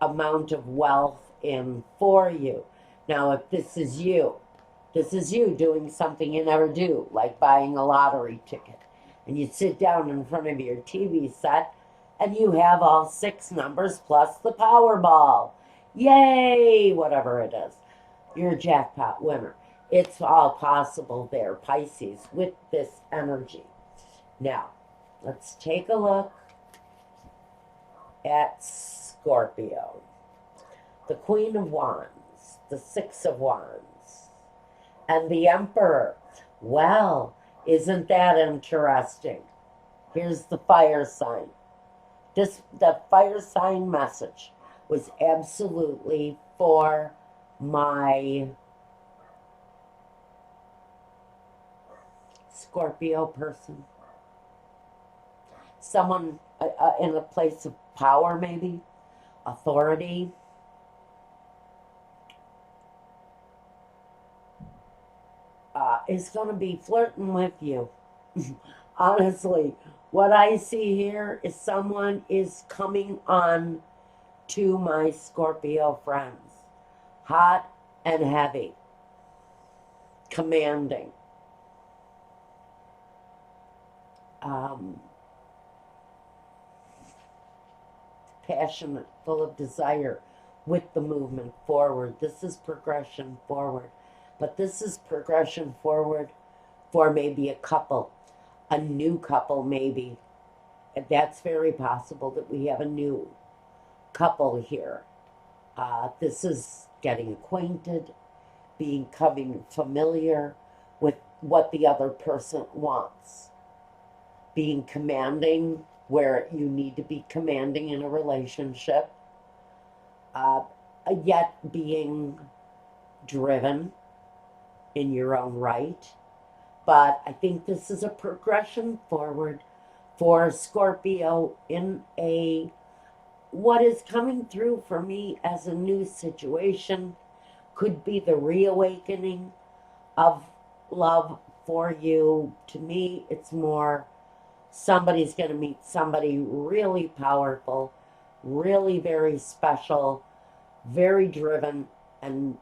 amount of wealth in for you. Now, if this is you doing something you never do, like buying a lottery ticket, and you sit down in front of your TV set and you have all 6 numbers plus the Powerball. Yay! Whatever it is. You're a jackpot winner. It's all possible there, Pisces, with this energy. Now, let's take a look at Scorpio. The Queen of Wands, the Six of Wands, and the Emperor. Well, isn't that interesting? Here's the fire sign. The fire sign message was absolutely for my Scorpio person. Someone in a place of power, maybe, authority. Is going to be flirting with you. Honestly, what I see here is someone is coming on to my Scorpio friends. Hot and heavy. Commanding. Passionate, full of desire with the movement forward. This is progression forward. But this is progression forward for maybe a couple, a new couple maybe. And that's very possible that we have a new couple here. This is getting acquainted, becoming familiar with what the other person wants. Being commanding where you need to be commanding in a relationship. Yet being driven in your own right. But I think this is a progression forward for Scorpio in what is coming through for me as a new situation. Could be the reawakening of love for you. To me, it's more somebody's going to meet somebody really powerful, really very special, very driven, and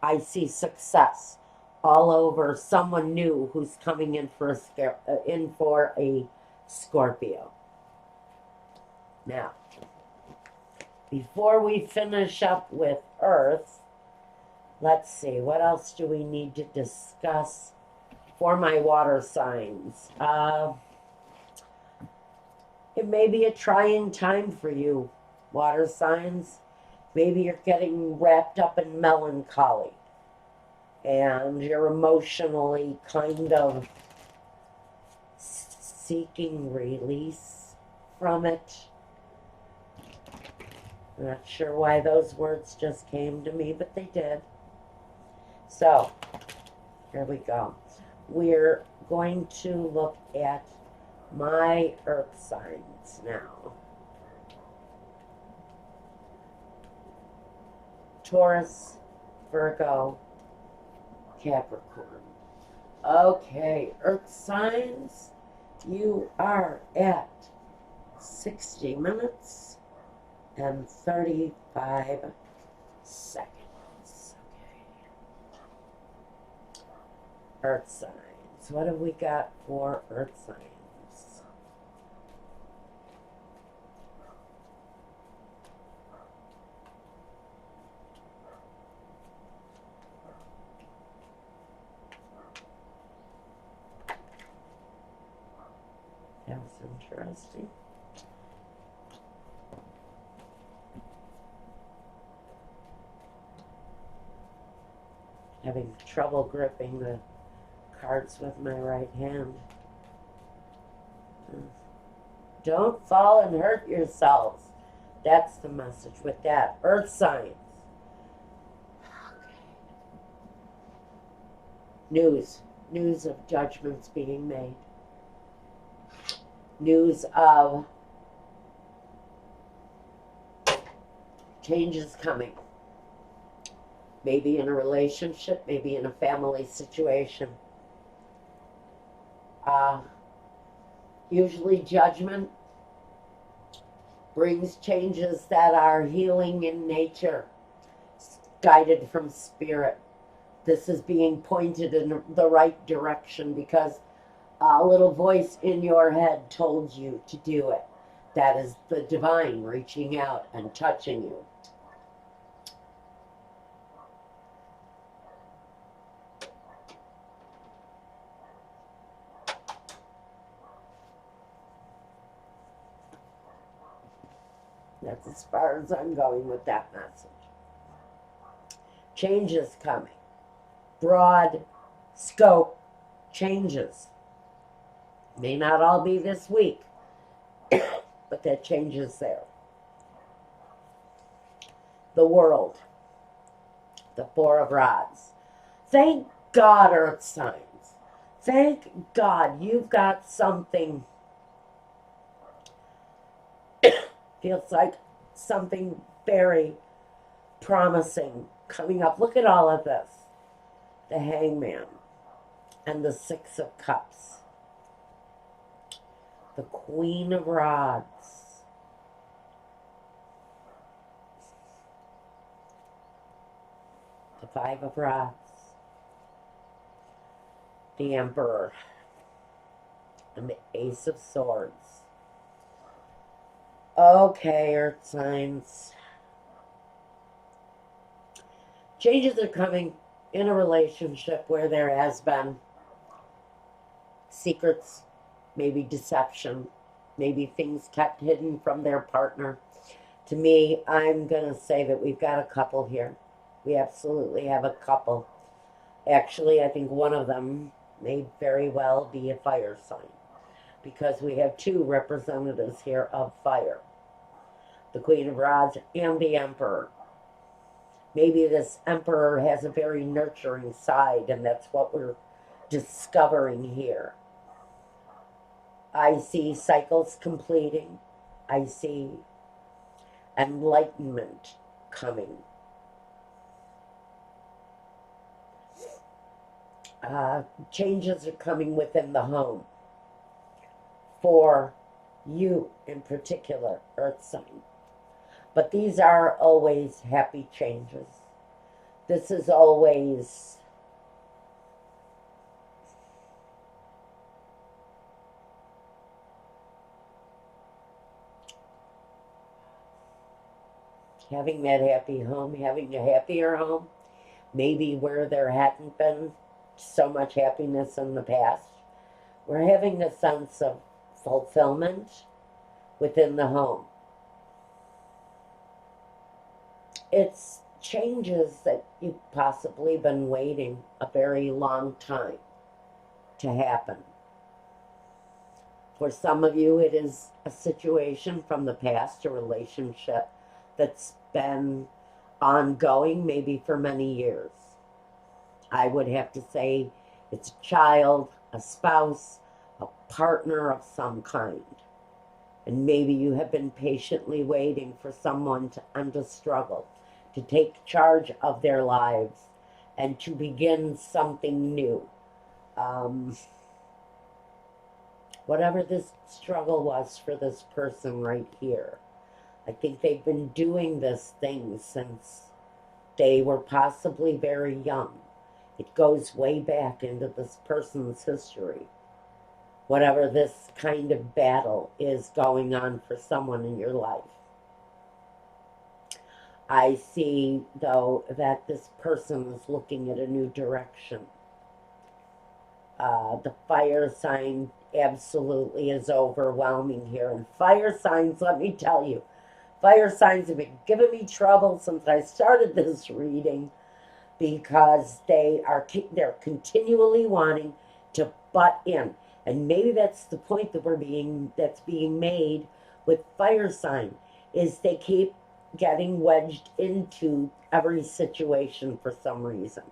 I see success all over someone new who's coming in for a Scorpio. Now, before we finish up with Earth, let's see, what else do we need to discuss for my water signs. It may be a trying time for you, water signs. Maybe you're getting wrapped up in melancholy and you're emotionally kind of seeking release from it. I'm not sure why those words just came to me, but they did. So, here we go. We're going to look at my earth signs now. Taurus, Virgo, Capricorn. Okay, earth signs, you are at 60 minutes and 35 seconds. Okay. Earth signs. What have we got for earth signs? That was interesting. Having trouble gripping the cards with my right hand. Don't fall and hurt yourselves. That's the message with that. Earth signs. News of judgments being made. News of changes coming. Maybe in a relationship, maybe in a family situation. Usually judgment brings changes that are healing in nature, guided from spirit. This is being pointed in the right direction because a little voice in your head told you to do it. That is the divine reaching out and touching you. That's as far as I'm going with that message. Change is coming. Broad scope changes. May not all be this week, but that change is there. The world. The Four of Rods. Thank God, earth signs. Thank God you've got something. Feels like something very promising coming up. Look at all of this. The Hangman and the Six of Cups. The Queen of Rods. The Five of Rods. The Emperor. And the Ace of Swords. Okay, earth signs. Changes are coming in a relationship where there has been secrets, maybe deception, maybe things kept hidden from their partner. To me, I'm going to say that we've got a couple here. We absolutely have a couple. Actually, I think one of them may very well be a fire sign, because we have two representatives here of fire. The Queen of Rods and the Emperor. Maybe this Emperor has a very nurturing side, and that's what we're discovering here. I see cycles completing. I see enlightenment coming. Changes are coming within the home. For you in particular, earth sign. But these are always happy changes. This is always having that happy home, having a happier home, maybe where there hadn't been so much happiness in the past. We're having a sense of fulfillment within the home. It's changes that you've possibly been waiting a very long time to happen. For some of you, it is a situation from the past, a relationship that's been ongoing maybe for many years. I would have to say it's a child, a spouse, a partner of some kind. And maybe you have been patiently waiting for someone to end a struggle, to take charge of their lives, and to begin something new. Whatever this struggle was for this person right here, I think they've been doing this thing since they were possibly very young. It goes way back into this person's history. Whatever this kind of battle is going on for someone in your life. I see, though, that this person is looking at a new direction. The fire sign absolutely is overwhelming here. And fire signs, let me tell you, fire signs have been giving me trouble since I started this reading, because they're continually wanting to butt in. And maybe that's the point that's being made with fire sign, is they keep getting wedged into every situation for some reason.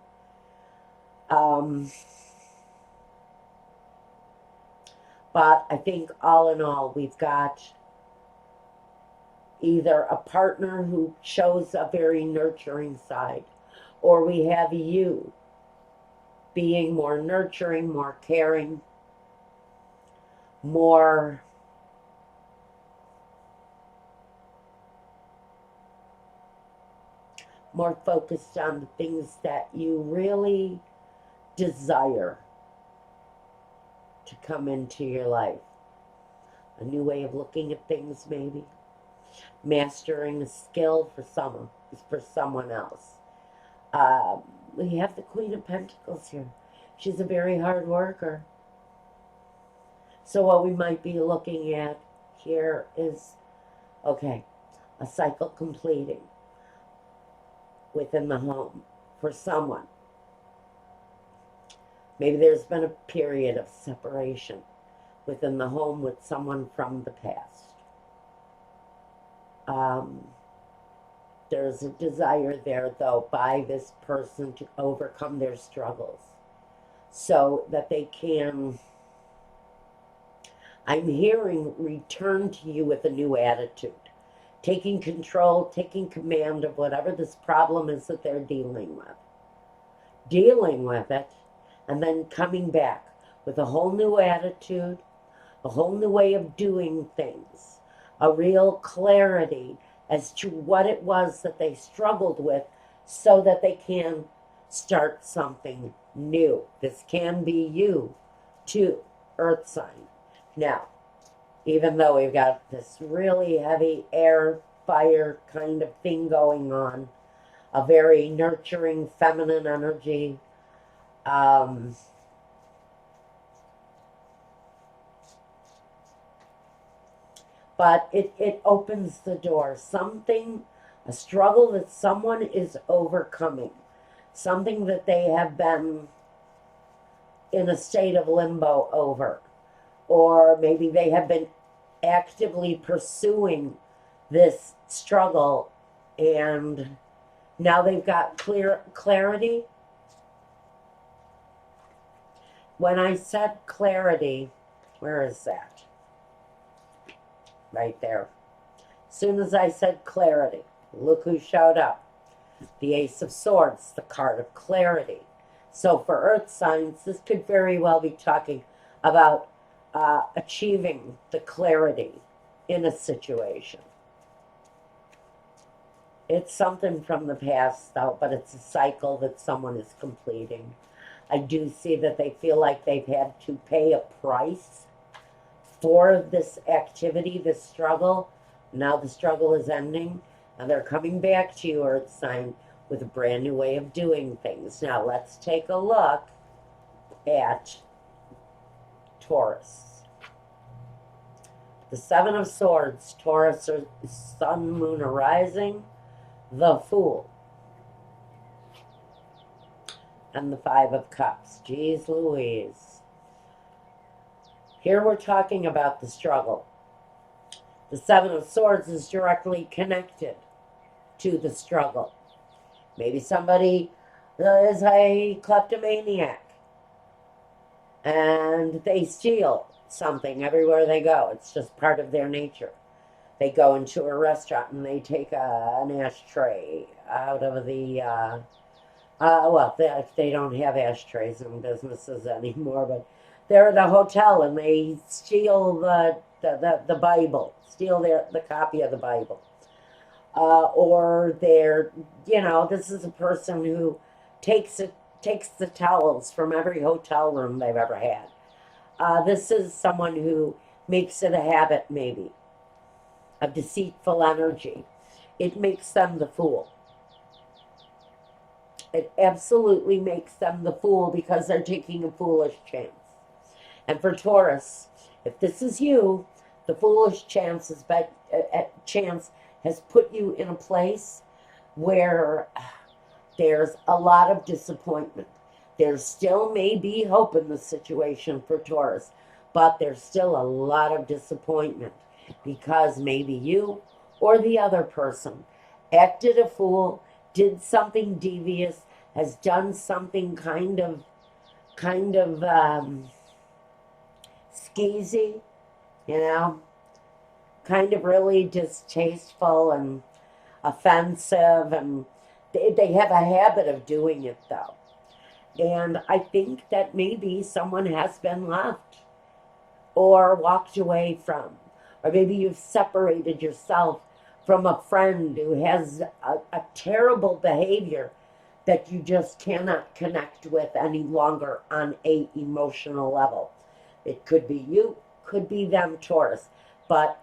But I think all in all, we've got either a partner who shows a very nurturing side, or we have you being more nurturing, more caring, more focused on the things that you really desire to come into your life. A new way of looking at things, maybe. Mastering a skill for someone else. We have the Queen of Pentacles here. She's a very hard worker. So what we might be looking at here is, okay, a cycle completing within the home for someone. Maybe there's been a period of separation within the home with someone from the past. There's a desire there, though, by this person to overcome their struggles so that they can, I'm hearing, return to you with a new attitude, taking control, taking command of whatever this problem is that they're dealing with it, and then coming back with a whole new attitude, a whole new way of doing things, a real clarity as to what it was that they struggled with so that they can start something new. This can be you, too, Earth sign. Now, even though we've got this really heavy air, fire kind of thing going on, a very nurturing feminine energy, but it opens the door. Something, a struggle that someone is overcoming, something that they have been in a state of limbo over, or maybe they have been actively pursuing this struggle and now they've got clarity. When I said clarity, where is that? Right there. As soon as I said clarity, look who showed up. The Ace of Swords, the card of clarity. So for Earth signs, this could very well be talking about achieving the clarity in a situation. It's something from the past, though, but it's a cycle that someone is completing. I do see that they feel like they've had to pay a price for this activity, this struggle. Now the struggle is ending, and they're coming back to you, Earth sign, with a brand new way of doing things. Now let's take a look at Taurus. The Seven of Swords, Taurus, or Sun, Moon, or Rising, the Fool, and the Five of Cups. Jeez Louise. Here we're talking about the struggle. The Seven of Swords is directly connected to the struggle. Maybe somebody is a kleptomaniac and they steal something everywhere they go. It's just part of their nature. They go into a restaurant and they take an ashtray out of the, well, they don't have ashtrays in businesses anymore, but they're at a hotel and they steal the Bible, steal the copy of the Bible. Or they're, this is a person who takes the towels from every hotel room they've ever had. This is someone who makes it a habit, maybe, of deceitful energy. It makes them the fool. It absolutely makes them the fool because they're taking a foolish chance. And for Taurus, if this is you, the foolish chance has put you in a place where there's a lot of disappointment. There still may be hope in the situation for Taurus, but there's still a lot of disappointment because maybe you or the other person acted a fool, did something devious, has done something kind of skeezy, kind of really distasteful and offensive, and they have a habit of doing it though. And I think that maybe someone has been left or walked away from, or maybe you've separated yourself from a friend who has a terrible behavior that you just cannot connect with any longer on a emotional level. It could be you, could be them, Taurus, but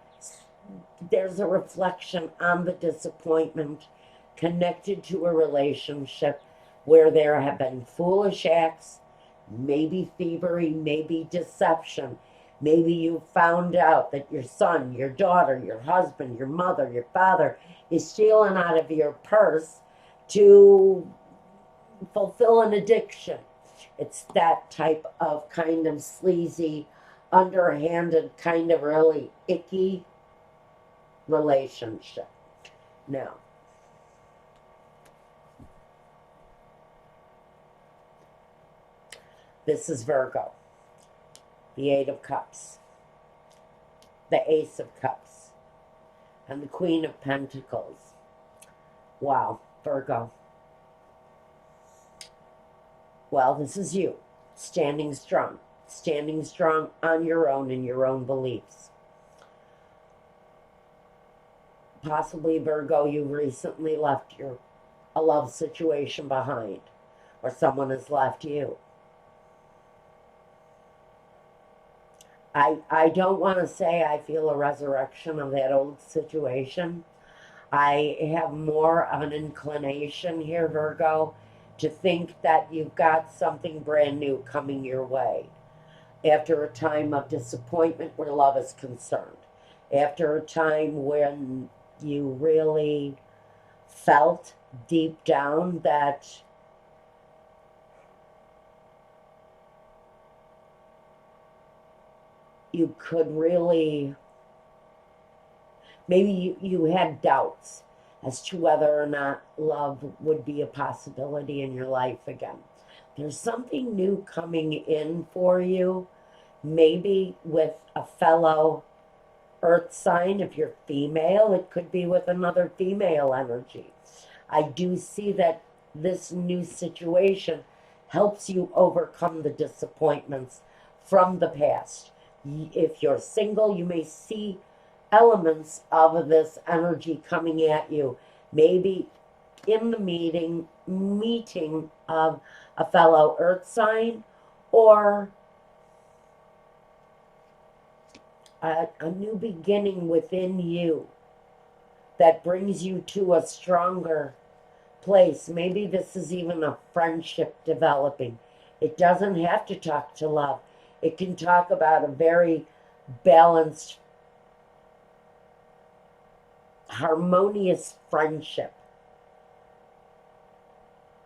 there's a reflection on the disappointment connected to a relationship where there have been foolish acts, maybe thievery, maybe deception. Maybe you found out that your son, your daughter, your husband, your mother, your father is stealing out of your purse to fulfill an addiction. It's that type of kind of sleazy, underhanded, kind of really icky relationship. Now, this is Virgo, the Eight of Cups, the Ace of Cups, and the Queen of Pentacles. Wow, Virgo. Well, this is you, standing strong on your own in your own beliefs. Possibly, Virgo, you recently left a love situation behind, or someone has left you. I don't want to say I feel a resurrection of that old situation. I have more of an inclination here, Virgo, to think that you've got something brand new coming your way. After a time of disappointment where love is concerned. After a time when you really felt deep down that you could really, maybe you had doubts as to whether or not love would be a possibility in your life again. There's something new coming in for you, maybe with a fellow earth sign. If you're female, it could be with another female energy. I do see that this new situation helps you overcome the disappointments from the past. If you're single, you may see elements of this energy coming at you, maybe in the meeting of a fellow earth sign, or a new beginning within you that brings you to a stronger place. Maybe this is even a friendship developing. It doesn't have to talk to love. It can talk about a very balanced, harmonious friendship.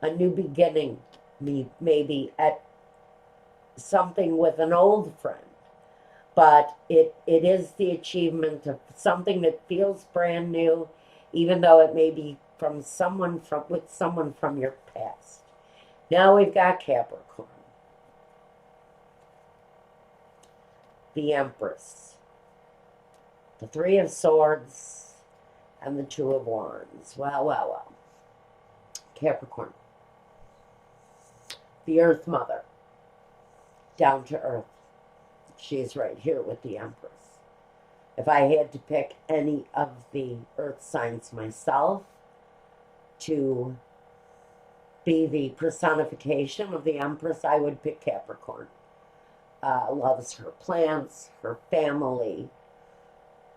A new beginning, maybe at something with an old friend. But it is the achievement of something that feels brand new, even though it may be with someone from your past. Now we've got Capricorn, the Empress, the Three of Swords, and the Two of Wands. Well. Capricorn, the Earth Mother, down to earth. She's right here with the Empress. If I had to pick any of the earth signs myself to be the personification of the Empress, I would pick Capricorn. Loves her plants, her family,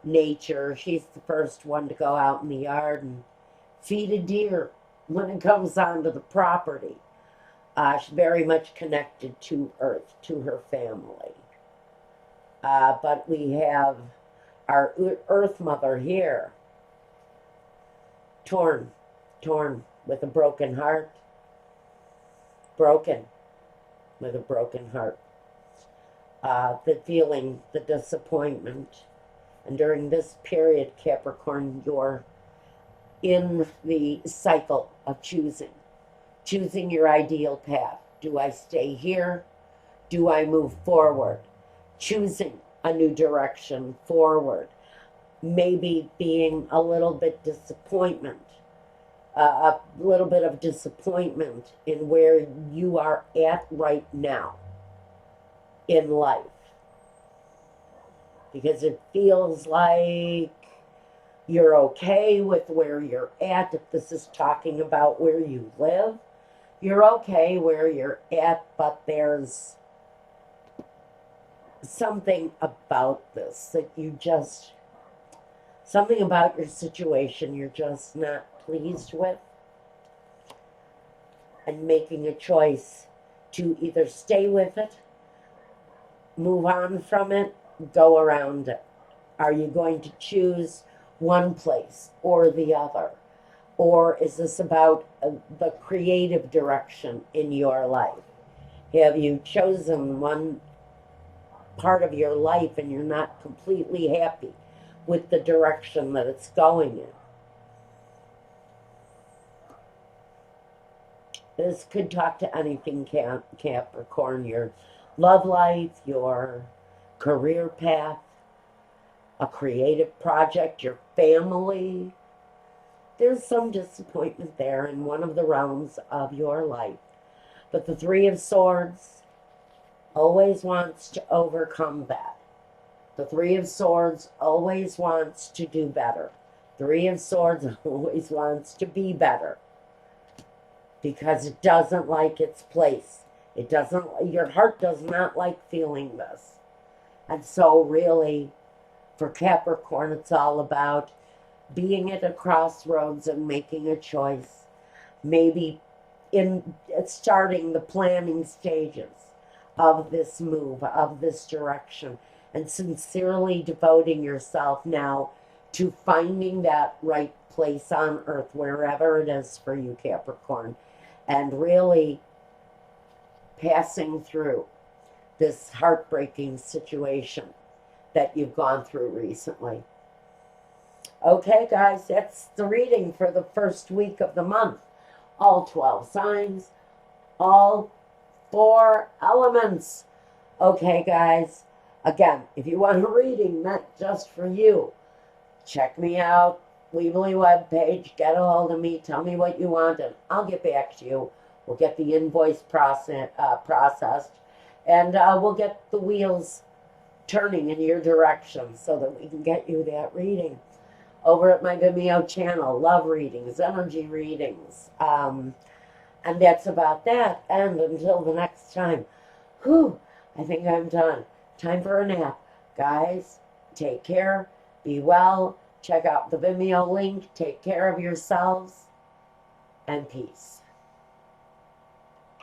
nature. She's the first one to go out in the yard and feed a deer when it comes onto the property. She's very much connected to earth, to her family. But we have our Earth Mother here, torn with a broken heart, broken with a broken heart. The feeling, the disappointment. And during this period, Capricorn, you're in the cycle of choosing your ideal path. Do I stay here? Do I move forward? Choosing a new direction forward. Maybe being a little bit a little bit of disappointment in where you are at right now in life. Because it feels like you're okay with where you're at. If this is talking about where you live, you're okay where you're at, but there's something about this that something about your situation you're just not pleased with, and making a choice to either stay with it, move on from it, go around it. Are you going to choose one place or the other? Or is this about the creative direction in your life? Have you chosen one part of your life and you're not completely happy with the direction that it's going in? This could talk to anything, Capricorn, your love life, your career path, a creative project, your family. There's some disappointment there in one of the realms of your life. But the Three of Swords always wants to overcome that. The Three of Swords always wants to do better. Three of Swords always wants to be better. Because it doesn't like its place. Your heart does not like feeling this. And so really, for Capricorn, it's all about being at a crossroads and making a choice. Maybe in starting the planning stages of this move, of this direction, and sincerely devoting yourself now to finding that right place on earth, wherever it is for you, Capricorn, and really passing through this heartbreaking situation that you've gone through recently. Okay, guys, that's the reading for the first week of the month. All 12 signs, all 4 elements. Okay, guys, again, if you want a reading meant just for you, check me out. Weebly webpage, get a hold of me, tell me what you want, and I'll get back to you. We'll get the invoice processed, and we'll get the wheels turning in your direction so that we can get you that reading. Over at my Vimeo channel, love readings, energy readings, and that's about that. And until the next time, I think I'm done. Time for a nap. Guys, take care, be well. Check out the Vimeo link. Take care of yourselves, and peace.